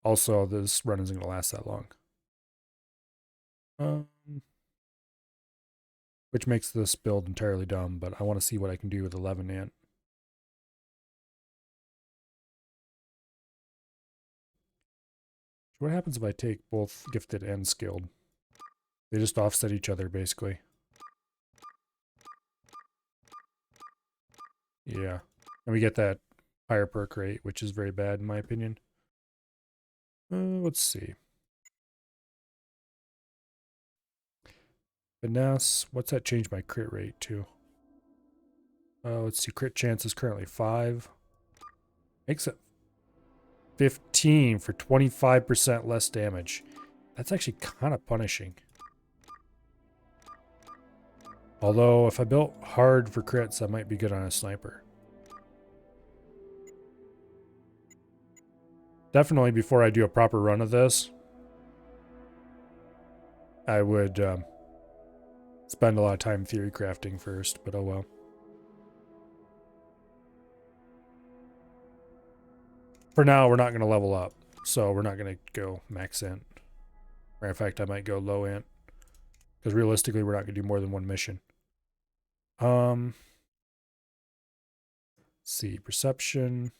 Also, this run isn't going to last that long. Which makes this build entirely dumb, but I want to see what I can do with 11 ant. What happens if I take both gifted and skilled? They just offset each other, basically. Yeah. And we get that higher perk rate, which is very bad in my opinion. Let's see. Finesse, what's that change my crit rate to? Let's see, crit chance is currently 5. Makes it 15 for 25% less damage. That's actually kind of punishing. Although, if I built hard for crits, I might be good on a sniper. Definitely before I do a proper run of this, I would spend a lot of time theory crafting first, but oh well. For now, we're not going to level up, so we're not going to go max int. Matter of fact, I might go low int, because realistically, we're not going to do more than one mission. Let's see, perception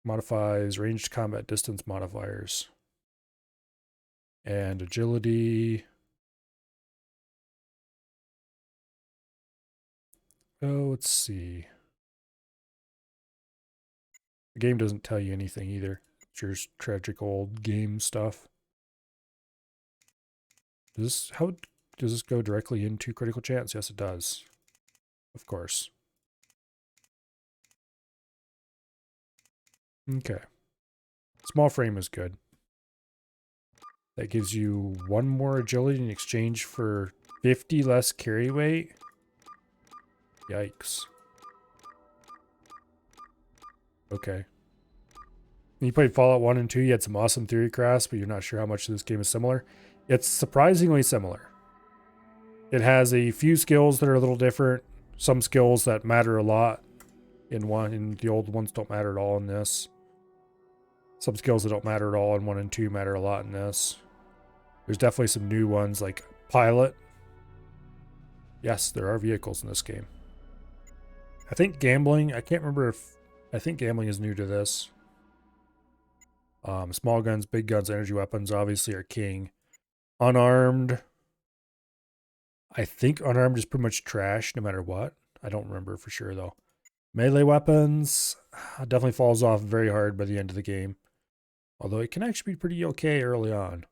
modifies ranged combat distance modifiers, and agility. Oh, let's see. The game doesn't tell you anything either. It's your tragic old game stuff. How does this go directly into critical chance? Yes, it does. Of course. Okay. Small frame is good. That gives you 1 more agility in exchange for 50 less carry weight. Yikes. Okay. When you played Fallout 1 and 2, you had some awesome theory crafts, but you're not sure how much this game is similar. It's surprisingly similar. It has a few skills that are a little different. Some skills that matter a lot in one, and the old ones don't matter at all in this. Some skills that don't matter at all in 1 and 2 matter a lot in this. There's definitely some new ones like pilot. Yes, there are vehicles in this game. I think gambling, I can't remember if, I think gambling is new to this. Small guns, big guns, energy weapons obviously are king. Unarmed, I think unarmed is pretty much trash no matter what. I don't remember for sure though. Melee weapons definitely falls off very hard by the end of the game. Although it can actually be pretty okay early on.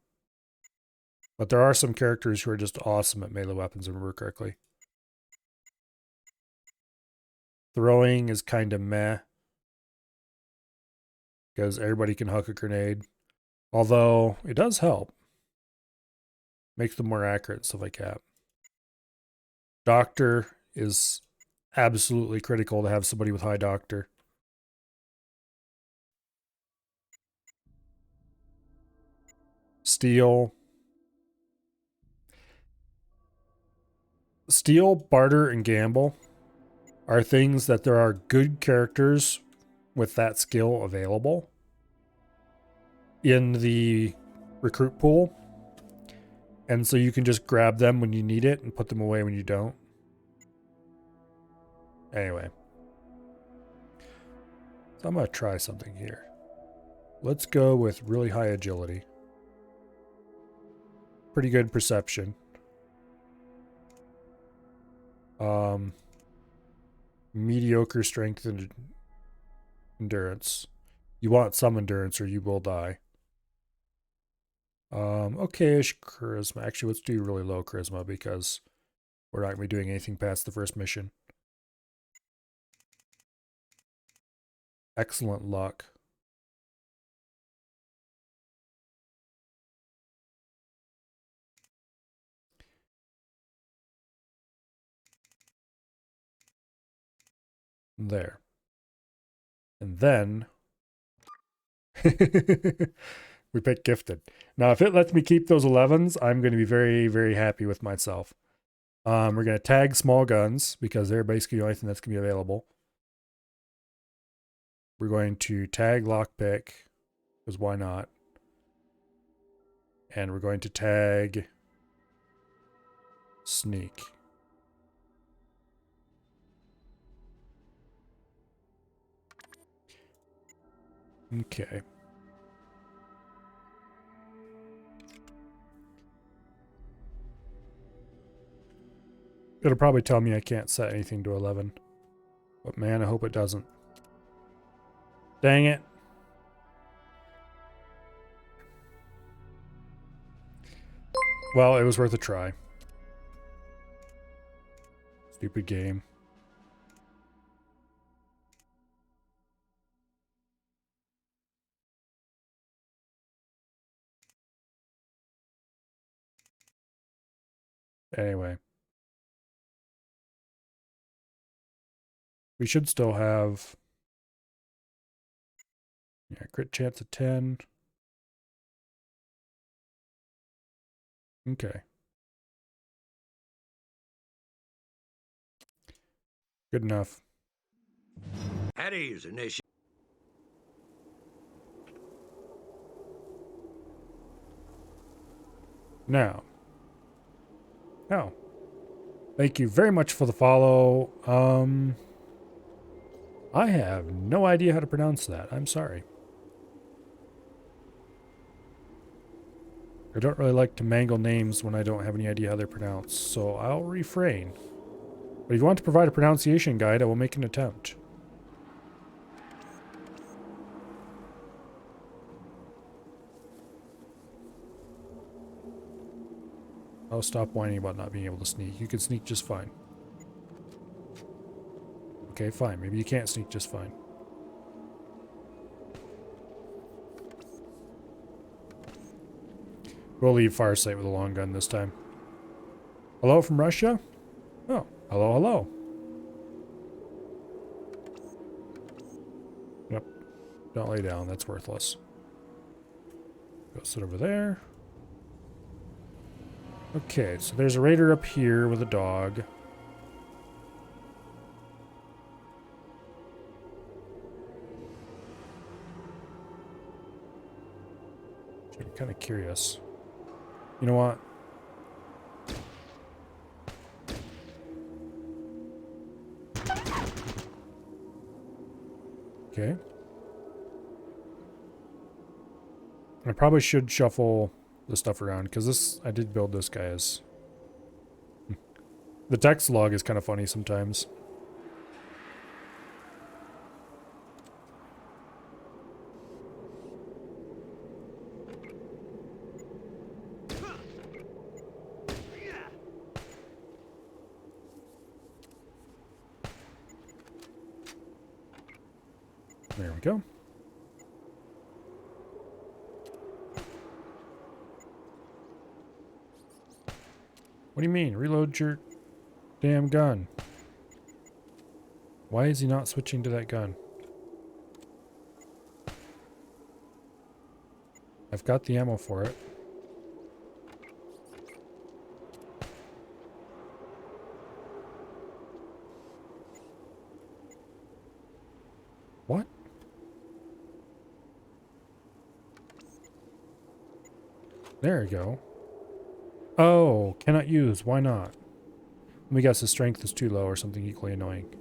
But there are some characters who are just awesome at melee weapons, if I remember correctly. Throwing is kind of meh. Because everybody can huck a grenade. Although, it does help. Makes them more accurate and stuff like that. Doctor is absolutely critical to have somebody with high doctor. Steal, barter, and gamble are things that there are good characters with that skill available in the recruit pool. And so you can just grab them when you need it and put them away when you don't. Anyway. So I'm going to try something here. Let's go with really high agility. Pretty good perception. Mediocre strength and endurance. You want some endurance or you will die. Okay-ish charisma. Actually, let's do really low charisma because we're not going to be doing anything past the first mission. Excellent luck. There. And then we pick gifted. Now, if it lets me keep those 11s, I'm going to be very, very happy with myself. We're going to tag small guns because they're basically the only thing that's going to be available. We're going to tag lockpick because why not? And we're going to tag sneak. Okay. It'll probably tell me I can't set anything to 11. But man, I hope it doesn't. Dang it. Well, it was worth a try. Stupid game. Anyway. We should still have... Yeah, crit chance of 10. Okay. Good enough. At ease, initiate. Now. Oh. Thank you very much for the follow. I have no idea how to pronounce that. I'm sorry. I don't really like to mangle names when I don't have any idea how they're pronounced, so I'll refrain. But if you want to provide a pronunciation guide, I will make an attempt. I'll stop whining about not being able to sneak. You can sneak just fine. Okay, fine. Maybe you can't sneak just fine. We'll leave Farsight with a long gun this time. Hello from Russia? Oh, hello, hello. Yep. Don't lay down. That's worthless. Go sit over there. Okay, so there's a raider up here with a dog. I'm kind of curious. You know what? Okay. I probably should shuffle the stuff around, because this, I did build this guy as... The text log is kind of funny sometimes. There we go. What do you mean? Reload your damn gun. Why is he not switching to that gun? I've got the ammo for it. What? There we go. Oh, cannot use. Why not? Let me guess, his strength is too low or something equally annoying.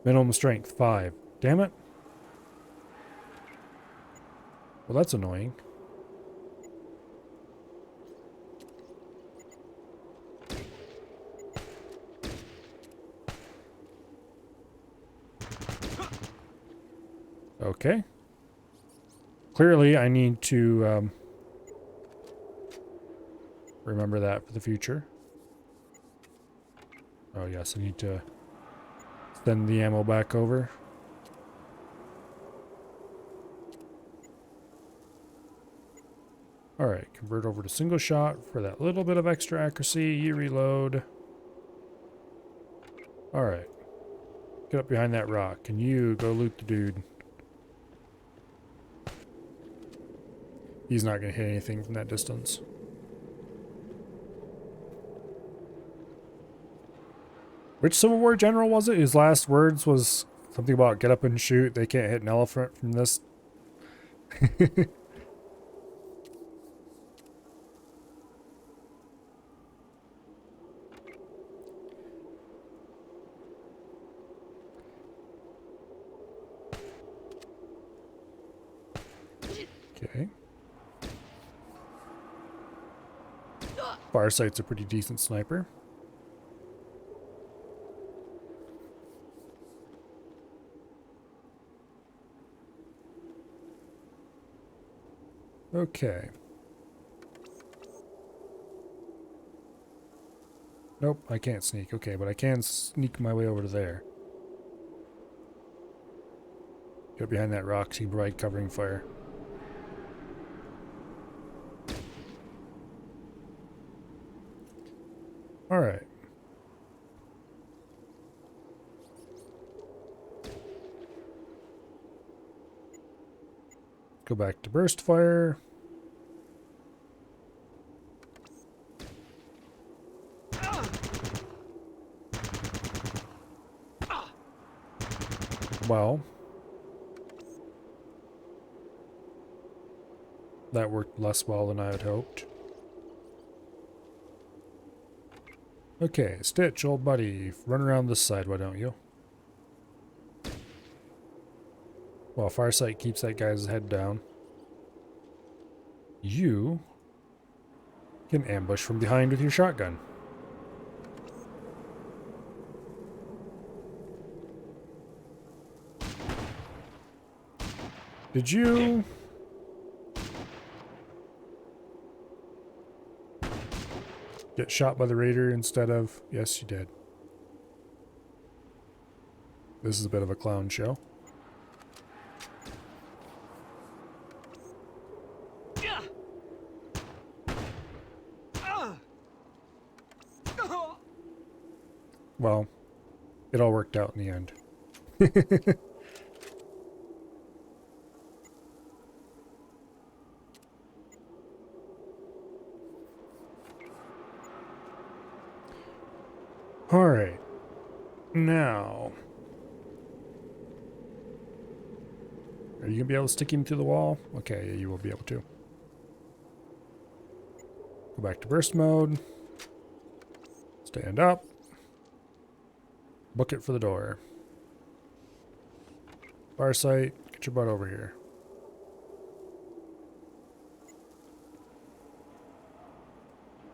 Minimum strength, 5. Damn it. Well, that's annoying. Okay. Clearly, I need to remember that for the future. Oh, yes, I need to send the ammo back over. Alright, convert over to single shot for that little bit of extra accuracy. You reload. Alright. Get up behind that rock, and you go loot the dude. He's not going to hit anything from that distance. Which Civil War general was it? His last words was something about get up and shoot. They can't hit an elephant from this. Okay. Farsight's a pretty decent sniper. Okay. Nope, I can't sneak. Okay, but I can sneak my way over to there. Get behind that rock so you can provide covering fire. All right. Go back to burst fire. Well, that worked less well than I had hoped. Okay, Stitch, old buddy, run around this side, why don't you? While Farsight keeps that guy's head down, you can ambush from behind with your shotgun. Did you... get shot by the raider instead of... Yes, you did. This is a bit of a clown show. Well, it all worked out in the end. All right. Now, are you going to be able to stick him through the wall? Okay, you will be able to. Go back to burst mode. Stand up. Book it for the door. Farsight, get your butt over here.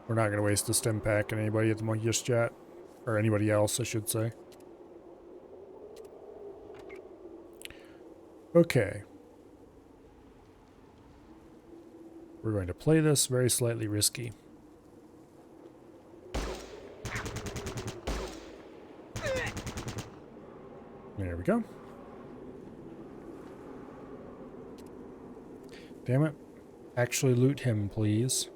We're not going to waste the stim pack on anybody at the moment just yet. Or anybody else, I should say. Okay. We're going to play this very slightly risky. There we go. Damn it. Actually loot him, please.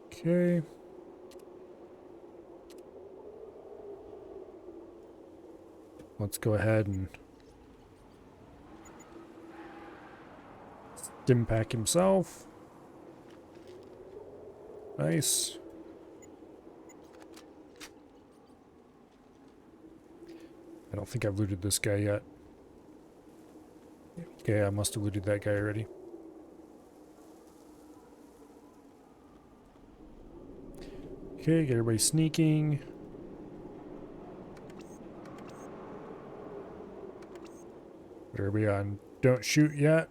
Okay. Let's go ahead and stim pack himself. Nice. I don't think I've looted this guy yet. Okay, I must have looted that guy already. Okay, get everybody sneaking. What are we on? Don't shoot yet.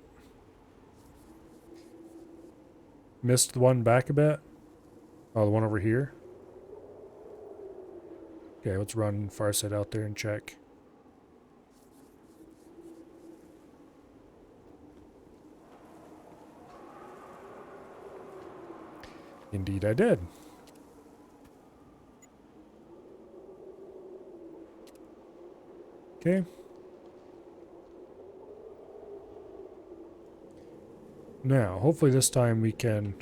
Missed the one back a bit. Oh, the one over here. Okay, let's run Farsight out there and check. Indeed I did. Okay. Now, hopefully this time we can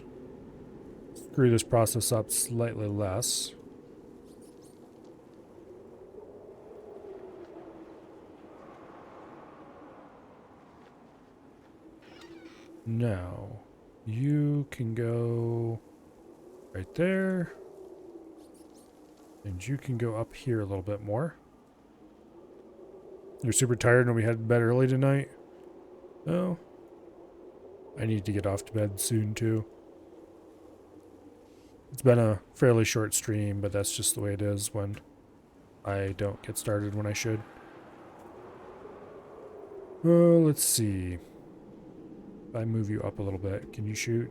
screw this process up slightly less. Now, you can go right there. And you can go up here a little bit more. You're super tired when we had to bed early tonight? No. I need to get off to bed soon too. It's been a fairly short stream, but that's just the way it is when I don't get started when I should. Oh, let's see. If I move you up a little bit, can you shoot?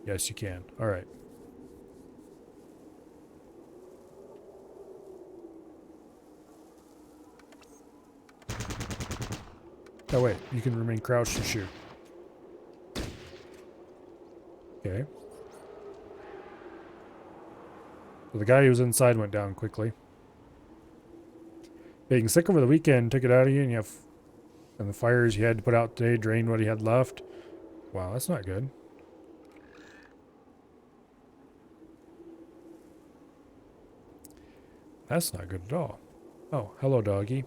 Yes, you can. Alright. Oh wait, you can remain crouched and shoot. Okay. So the guy who was inside went down quickly. Being sick over the weekend took it out of you, and the fires you had to put out today drained what he had left. while. That's not good. That's not good at all. Oh, hello, doggy.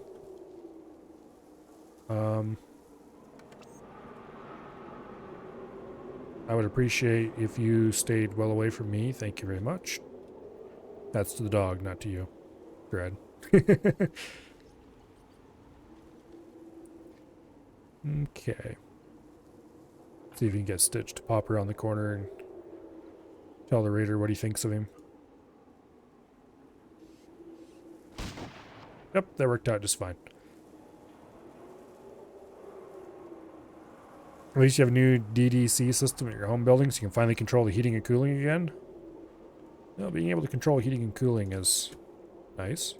I would appreciate if you stayed well away from me. Thank you very much. That's to the dog, not to you. Dread. Okay. See if he can get Stitch to pop around the corner and tell the raider what he thinks of him. Yep, that worked out just fine. At least you have a new DDC system at your home building, so you can finally control the heating and cooling again. Well, being able to control heating and cooling is nice.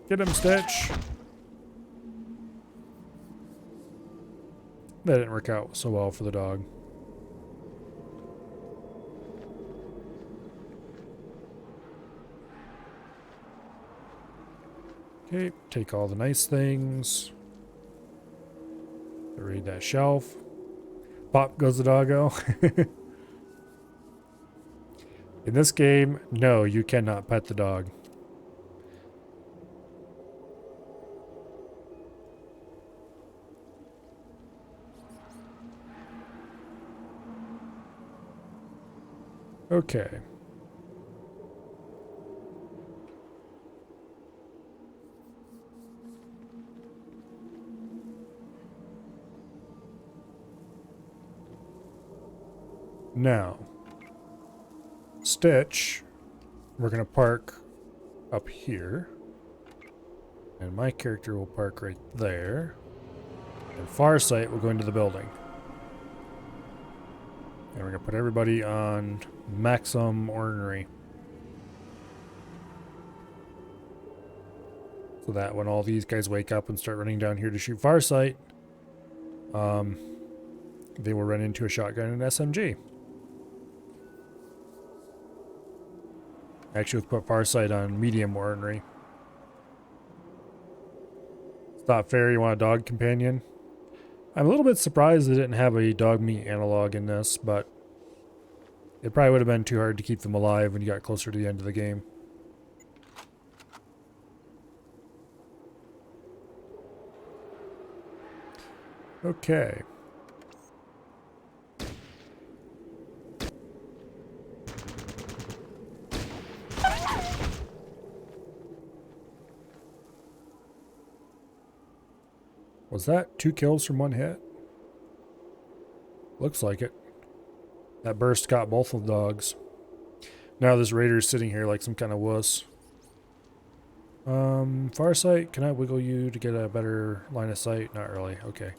Get him, Stitch! That didn't work out so well for the dog. Okay, take all the nice things. Raid that shelf. Pop goes the doggo. In this game, no, you cannot pet the dog. Okay. Now, Stitch, we're going to park up here. And my character will park right there. And Farsight will go into the building. And we're going to put everybody on maximum ornery. So that when all these guys wake up and start running down here to shoot Farsight, they will run into a shotgun and an SMG. Actually, we'll put Farsight on medium ornery. It's not fair, you want a dog companion? I'm a little bit surprised they didn't have a dog meat analog in this, but it probably would have been too hard to keep them alive when you got closer to the end of the game. Okay. Was that 2 kills from 1 hit? Looks like it. That burst got both of the dogs. Now this raider's sitting here like some kind of wuss. Farsight, can I wiggle you to get a better line of sight? Not really. Okay.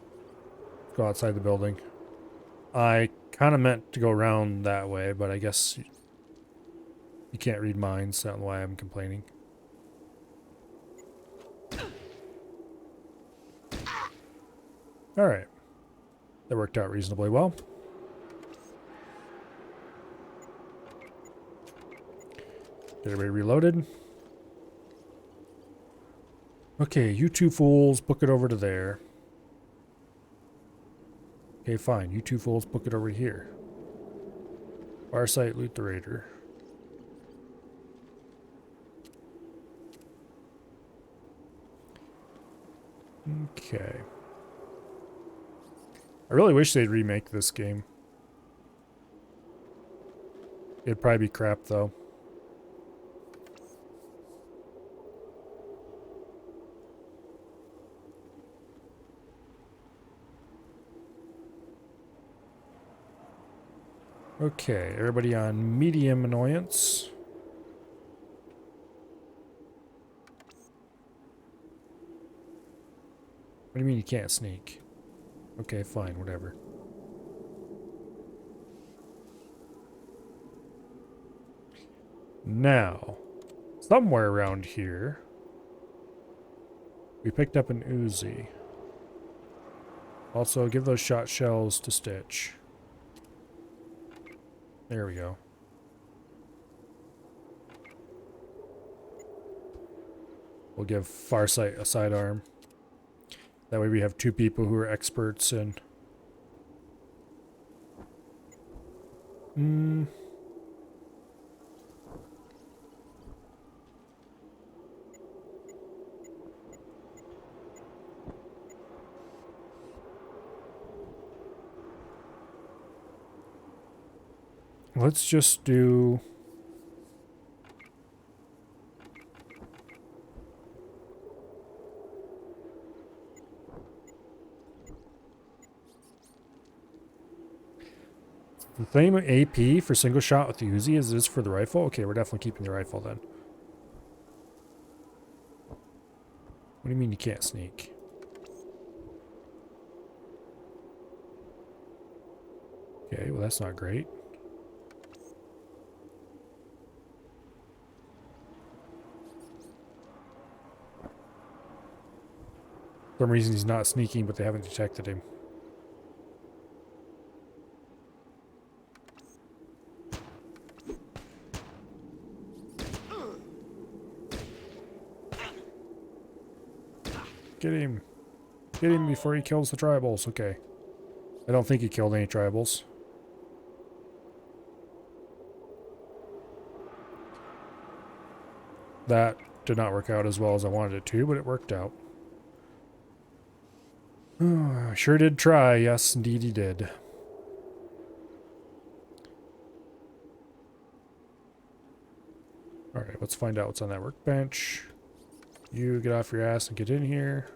Let's go outside the building. I kind of meant to go around that way, but I guess you can't read minds, so that's why I'm complaining. Alright. That worked out reasonably well. Everybody reloaded. Okay, you two fools, book it over to there. Okay, fine. You two fools, book it over here. Farsight, loot the raider. Okay. I really wish they'd remake this game. It'd probably be crap, though. Okay, everybody on medium annoyance. What do you mean you can't sneak? Okay, fine, whatever. Now, somewhere around here, we picked up an Uzi. Also, give those shot shells to Stitch. There we go. We'll give Farsight a sidearm. That way we have 2 people who are experts in Let's just do... the same AP for single shot with the Uzi as it is for the rifle? Okay, we're definitely keeping the rifle then. What do you mean you can't sneak? Okay, well that's not great. For some reason he's not sneaking, but they haven't detected him. Get him. Get him before he kills the tribals. Okay. I don't think he killed any tribals. That did not work out as well as I wanted it to, but it worked out. Sure did try. Yes, indeed he did. Alright, let's find out what's on that workbench. You get off your ass and get in here.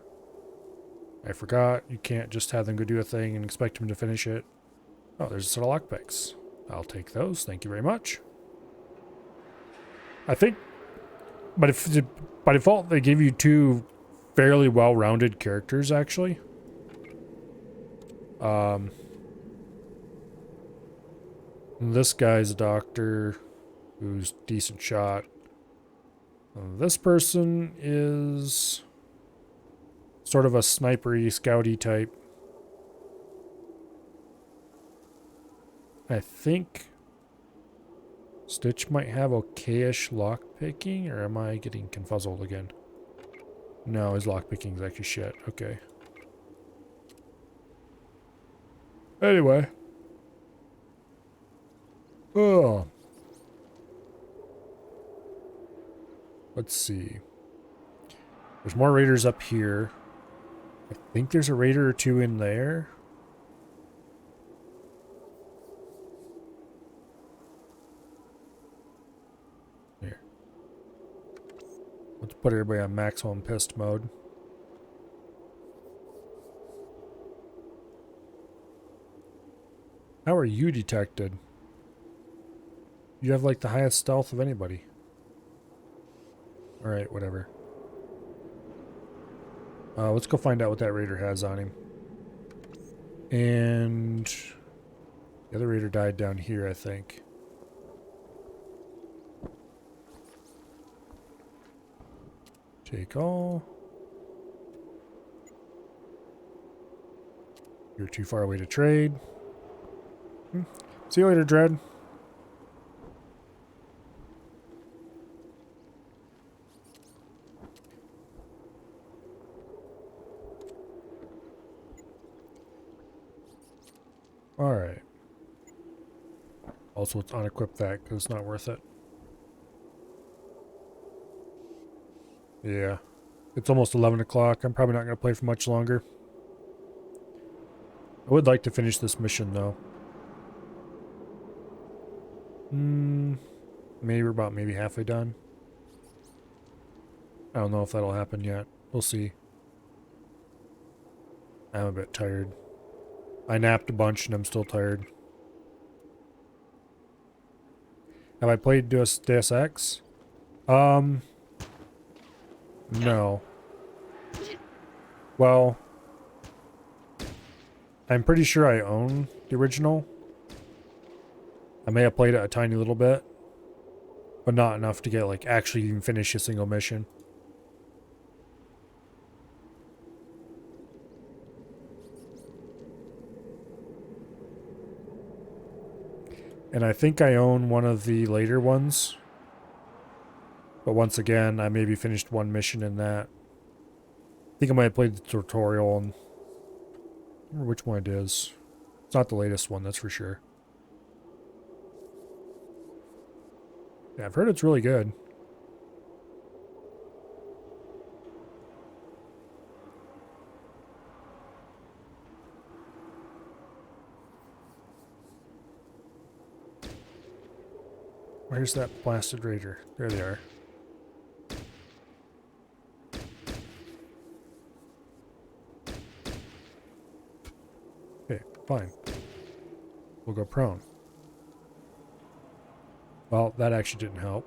I forgot. You can't just have them go do a thing and expect them to finish it. Oh, there's a set of lockpicks. I'll take those. Thank you very much. I think... But if by default, they give you two fairly well-rounded characters, actually. This guy's a doctor who's decent shot. This person is sort of a snipery, scouty type. I think Stitch might have okay-ish lockpicking, or am I getting confuzzled again? No, his lockpicking is actually shit. Okay. Anyway. Oh. Let's see. There's more raiders up here. I think there's a raider or two in there. Here. Let's put everybody on maximum pissed mode. How are you detected? You have like the highest stealth of anybody. Alright, whatever. Let's go find out what that raider has on him. And the other raider died down here, I think. Take all. You're too far away to trade. See you later, Dread. Alright. Also, let's unequip that because it's not worth it. Yeah. It's almost 11 o'clock. I'm probably not going to play for much longer. I would like to finish this mission, though. Maybe we're about halfway done. I don't know if that'll happen yet. We'll see. I'm a bit tired. I napped a bunch and I'm still tired. Have I played Deus Ex? No. Well, I'm pretty sure I own the original. I may have played it a tiny little bit, but not enough to get like actually even finish a single mission. And I think I own one of the later ones. But once again, I maybe finished one mission in that. I think I might have played the tutorial and I don't remember which one it is. It's not the latest one, that's for sure. Yeah, I've heard it's really good. Where's that blasted raider? There they are. Okay, fine. We'll go prone. Well, that actually didn't help.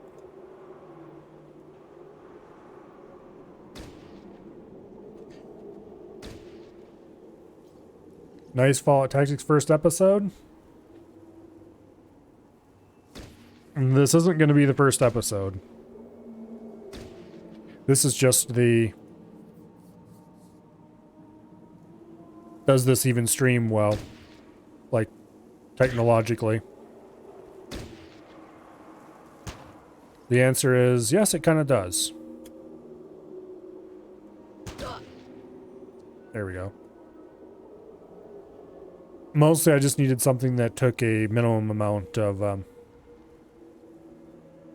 Nice Fallout Tactics first episode. And this isn't going to be the first episode. This is just the... Does this even stream well? Like, technologically. The answer is yes, it kind of does. There we go. Mostly I just needed something that took a minimum amount of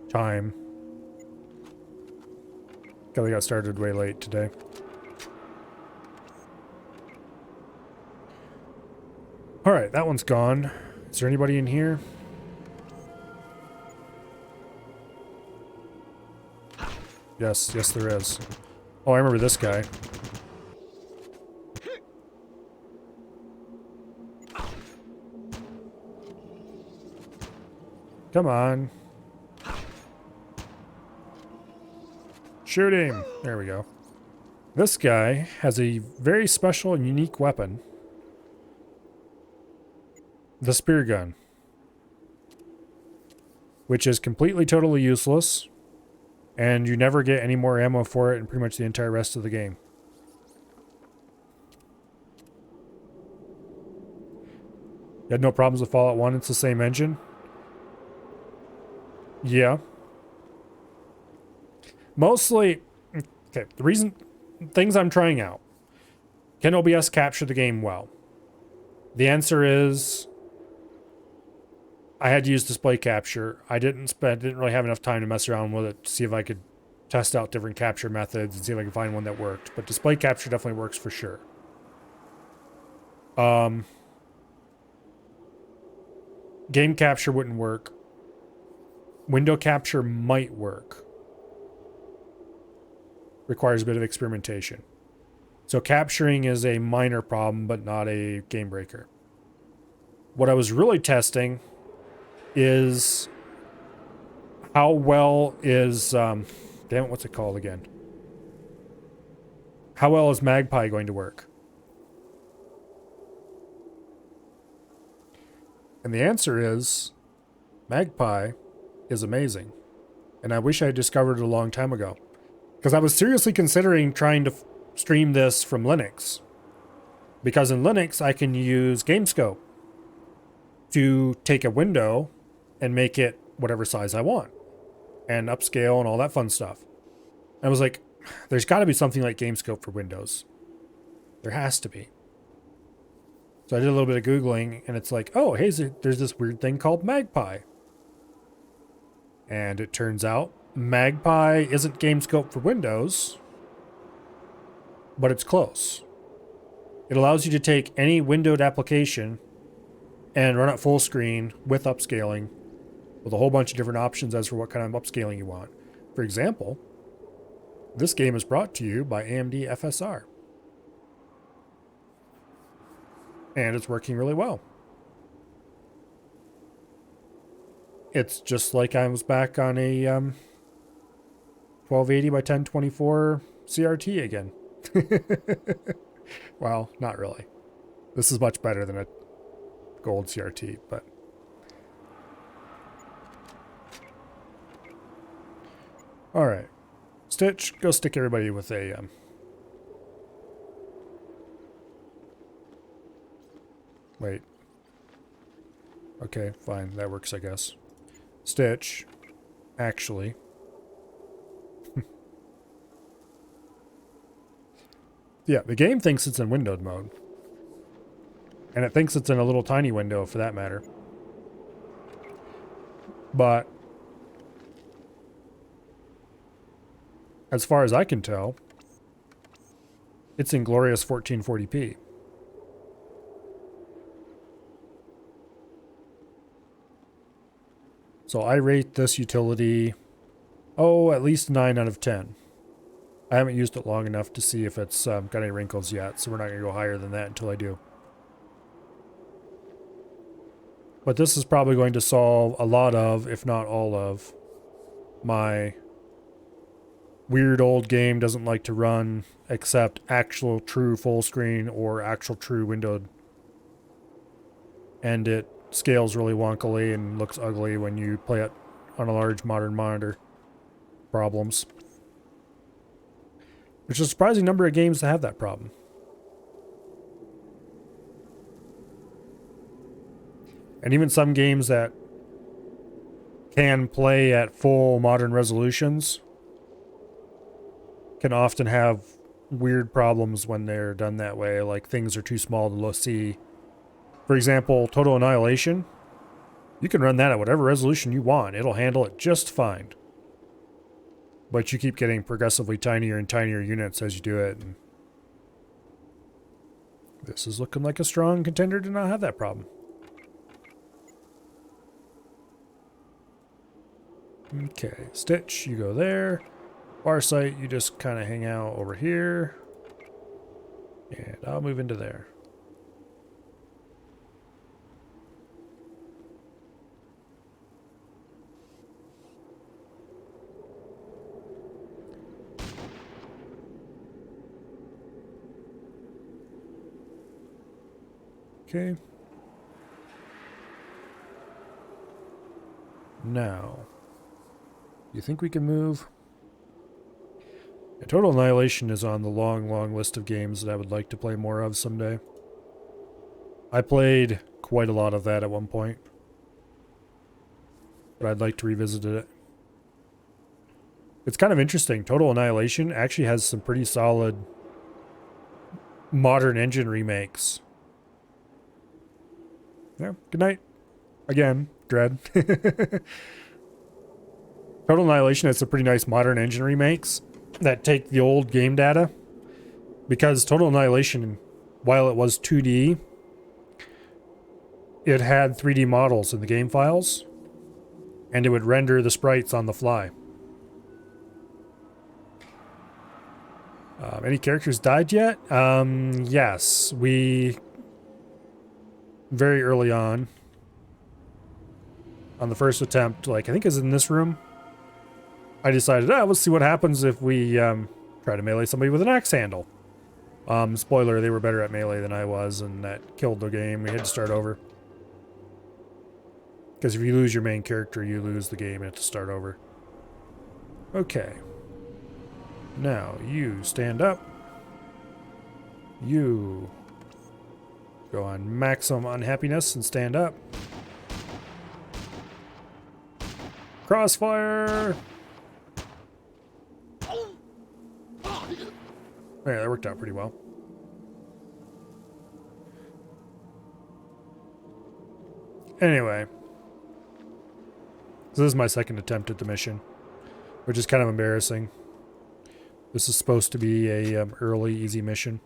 time. Kelly got started way late today. Alright, that one's gone. Is there anybody in here? Yes, yes there is. Oh, I remember this guy. Come on. Shoot him! There we go. This guy has a very special and unique weapon. The spear gun. Which is completely, totally useless. And you never get any more ammo for it in pretty much the entire rest of the game. You had no problems with Fallout 1, it's the same engine. Yeah. Mostly, okay, the reason, things I'm trying out. Can OBS capture the game well? The answer is, I had to use display capture. I didn't really have enough time to mess around with it to see if I could test out different capture methods and see if I could find one that worked. But display capture definitely works for sure. Game capture wouldn't work. Window capture might work. Requires a bit of experimentation. So capturing is a minor problem, but not a game breaker. What I was really testing is how well is damn it, what's it called again? How well is Magpie going to work? And the answer is Magpie is amazing. And I wish I had discovered it a long time ago. Because I was seriously considering trying to stream this from Linux. Because in Linux I can use GameScope to take a window and make it whatever size I want. And upscale and all that fun stuff. I was like, there's got to be something like GameScope for Windows. There has to be. So I did a little bit of Googling, and it's like, oh, hey, there's this weird thing called Magpie. And it turns out Magpie isn't GameScope for Windows, but it's close. It allows you to take any windowed application and run it full screen with upscaling, with a whole bunch of different options as for what kind of upscaling you want. For example, this game is brought to you by AMD FSR. And it's working really well. It's just like I was back on a 1280 by 1024 CRT again. Well, not really. This is much better than a gold CRT, but... Alright. Stitch, go stick everybody with a... Wait. Okay, fine. That works, I guess. Stitch, actually... Yeah, the game thinks it's in windowed mode. And it thinks it's in a little tiny window, for that matter. But as far as I can tell, it's in glorious 1440p. So I rate this utility, at least 9 out of 10. I haven't used it long enough to see if it's got any wrinkles yet, so we're not going to go higher than that until I do. But this is probably going to solve a lot of, if not all of, my weird old game doesn't like to run except actual true full screen or actual true windowed. And it scales really wonkily and looks ugly when you play it on a large modern monitor. Problems. Which is a surprising number of games to have that problem. And even some games that can play at full modern resolutions can often have weird problems when they're done that way, like things are too small to see. For example, Total Annihilation, you can run that at whatever resolution you want. It'll handle it just fine. But you keep getting progressively tinier and tinier units as you do it. And this is looking like a strong contender to not have that problem. Okay, Stitch, you go there. Farsight, you just kind of hang out over here. And I'll move into there. Okay. Now, you think we can move? Total Annihilation is on the long, long list of games that I would like to play more of someday. I played quite a lot of that at one point, but I'd like to revisit it. It's kind of interesting. Total Annihilation actually has some pretty solid modern engine remakes. Yeah, good night. Again, Dread. Total Annihilation has some pretty nice modern engine remakes that take the old game data. Because Total Annihilation, while it was 2D, it had 3D models in the game files, and it would render the sprites on the fly. Any characters died yet? Yes, we... very early on the first attempt, like I think is in this room, I decided, let's see what happens if we try to melee somebody with an axe handle. Spoiler, they were better at melee than I was, and that killed the game. We had to start over. Because if you lose your main character, you lose the game and have to start over. Okay. Now, you stand up. You go on maximum unhappiness and stand up. Crossfire! Yeah, that worked out pretty well. Anyway. This is my second attempt at the mission, which is kind of embarrassing. This is supposed to be a early, easy mission.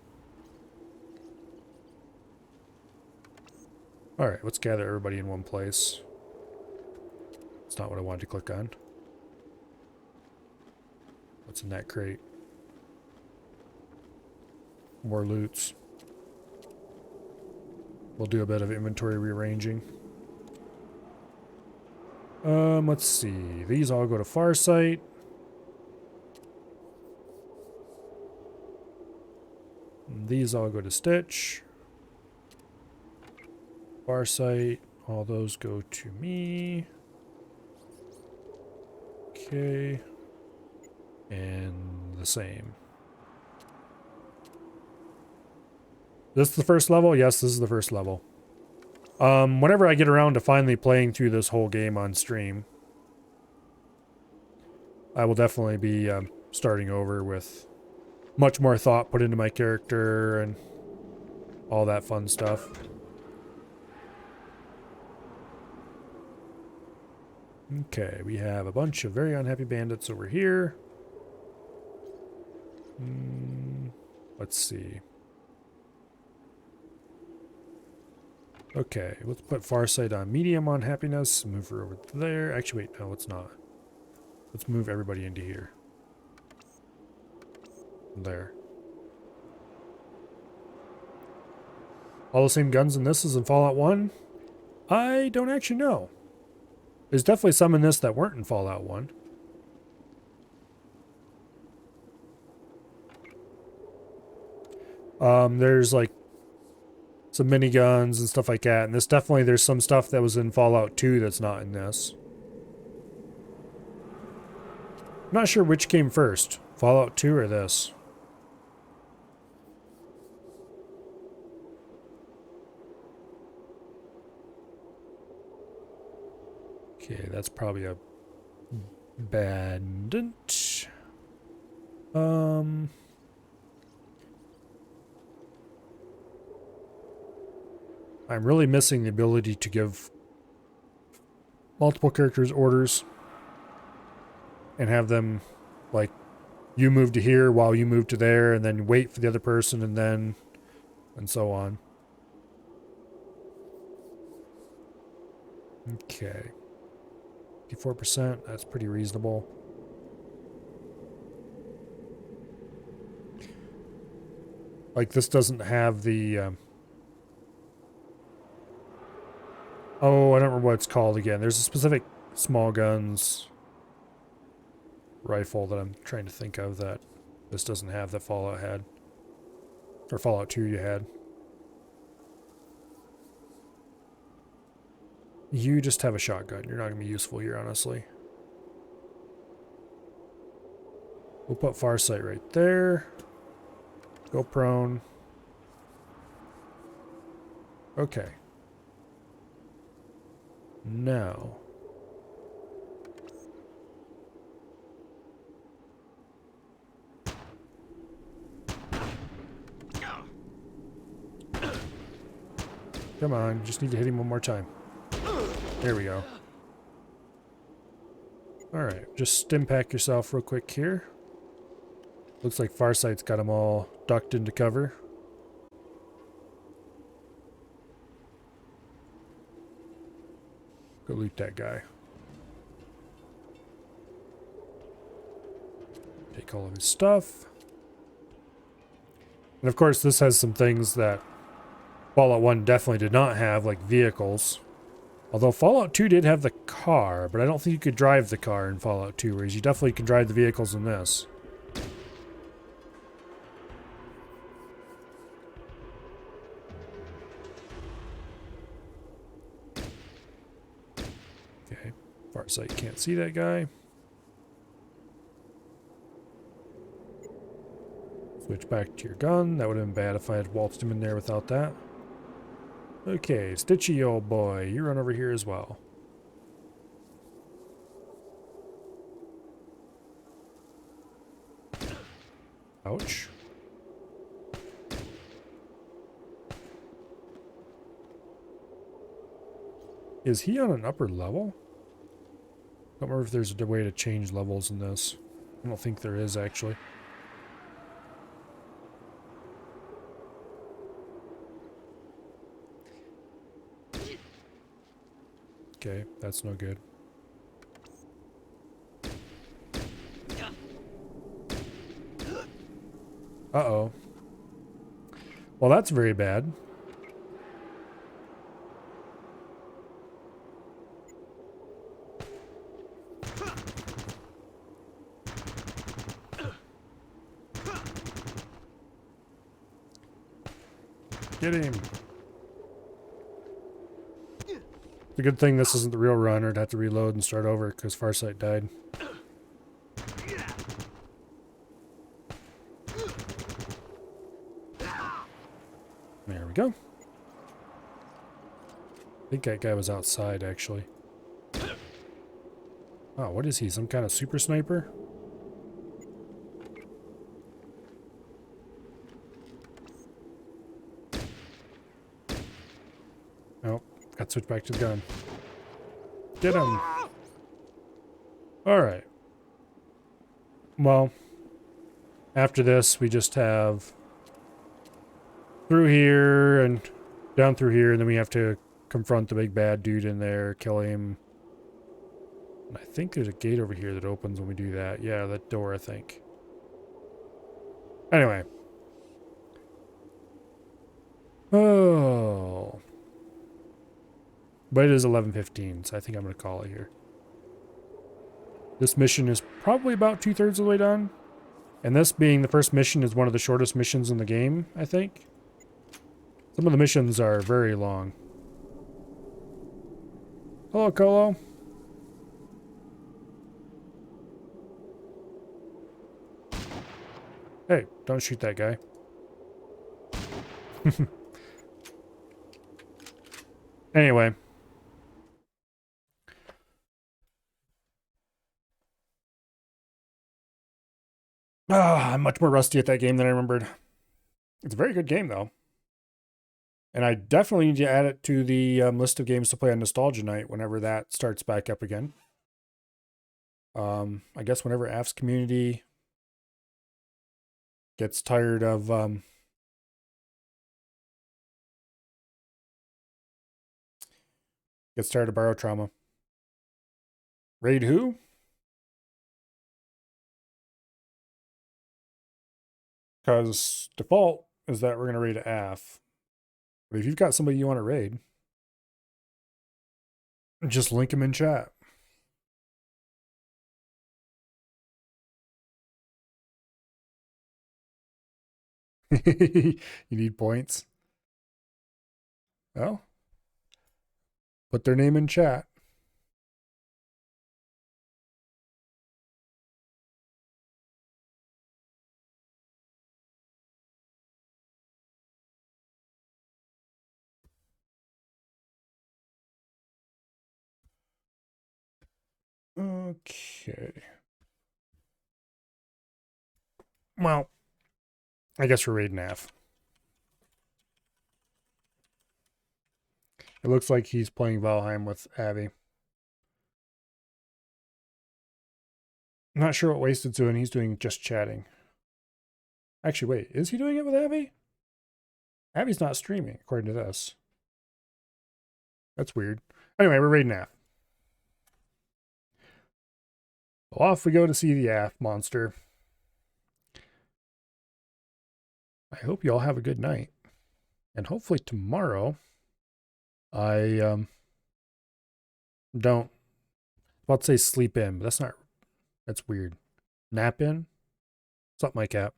Alright, let's gather everybody in one place. That's not what I wanted to click on. What's in that crate? More loots. We'll do a bit of inventory rearranging. Let's see. These all go to Farsight. And these all go to Stitch. Farsight. All those go to me. Okay. And the same. This is the first level? Yes, this is the first level. Whenever I get around to finally playing through this whole game on stream, I will definitely be starting over with much more thought put into my character and all that fun stuff. Okay, we have a bunch of very unhappy bandits over here. Let's see. Okay, let's put Farsight on medium on happiness. Move her over there. Actually, wait, no, let's not. Let's move everybody into here. There. All the same guns in this as in Fallout 1? I don't actually know. There's definitely some in this that weren't in Fallout 1. There's like some miniguns and stuff like that. And there's some stuff that was in Fallout 2 that's not in this. I'm not sure which came first, Fallout 2 or this. Okay, that's probably a bandit. I'm really missing the ability to give multiple characters orders and have them, like, you move to here while you move to there, and then wait for the other person, and so on. Okay. 54%, that's pretty reasonable. Like, this doesn't have the... oh, I don't remember what it's called again. There's a specific small guns rifle that I'm trying to think of that this doesn't have that Fallout had. Or Fallout 2 you had. You just have a shotgun. You're not going to be useful here, honestly. We'll put Farsight right there. Go prone. Okay. Now. Come on, just need to hit him one more time. There we go. Alright, just stim pack yourself real quick here. Looks like Farsight's got them all ducked into cover. Go loot that guy. Take all of his stuff. And of course, this has some things that Fallout 1 definitely did not have, like vehicles. Although Fallout 2 did have the car, but I don't think you could drive the car in Fallout 2, whereas you definitely can drive the vehicles in this. Okay, Farsight can't see that guy. Switch back to your gun. That would have been bad if I had waltzed him in there without that. Okay, Stitchy old boy, you run over here as well. Ouch. Is he on an upper level? I don't remember if there's a way to change levels in this. I don't think there is, actually. Okay, that's no good. Uh-oh. Well, that's very bad. Get him. It's a good thing this isn't the real run, or I'd have to reload and start over because Farsight died. There we go. I think that guy was outside, actually. Oh, what is he? Some kind of super sniper? Oh, got to switch back to the gun. Get him! Alright. Well, After this, we just have through here and down through here, and then we have to confront the big bad dude in there, kill him. And I think there's a gate over here that opens when we do that. Yeah, that door, I think. Anyway. Oh. But it is 11:15, so I think I'm going to call it here. This mission is probably about 2/3 of the way done. And this being the first mission is one of the shortest missions in the game, I think. Some of the missions are very long. Hello, Colo. Hey, don't shoot that guy. Anyway. I'm much more rusty at that game than I remembered. It's a very good game, though. And I definitely need to add it to the list of games to play on Nostalgia Night whenever that starts back up again. I guess whenever AF's community gets tired of Barotrauma. Raid who? Because default is that we're going to raid AF. But if you've got somebody you want to raid, just link them in chat. You need points? Well, put their name in chat. Okay. Well, I guess we're raiding AF. It looks like he's playing Valheim with Abby. I'm not sure what Wasted's doing. He's doing just chatting. Actually, wait. Is he doing it with Abby? Abby's not streaming, according to this. That's weird. Anyway, we're raiding AF. So off we go to see the AF monster. I hope you all have a good night. And hopefully tomorrow, I don't, about to say sleep in, but that's weird. Nap in? Something like that.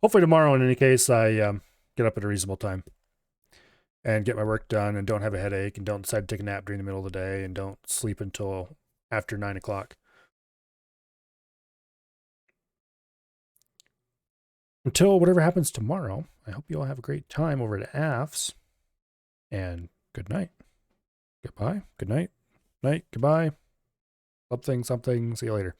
Hopefully tomorrow, in any case, I get up at a reasonable time and get my work done and don't have a headache and don't decide to take a nap during the middle of the day and don't sleep until after 9 o'clock. Until whatever happens tomorrow, I hope you all have a great time over at AF's. And good night. Goodbye. Good night. Night. Goodbye. Something. See you later.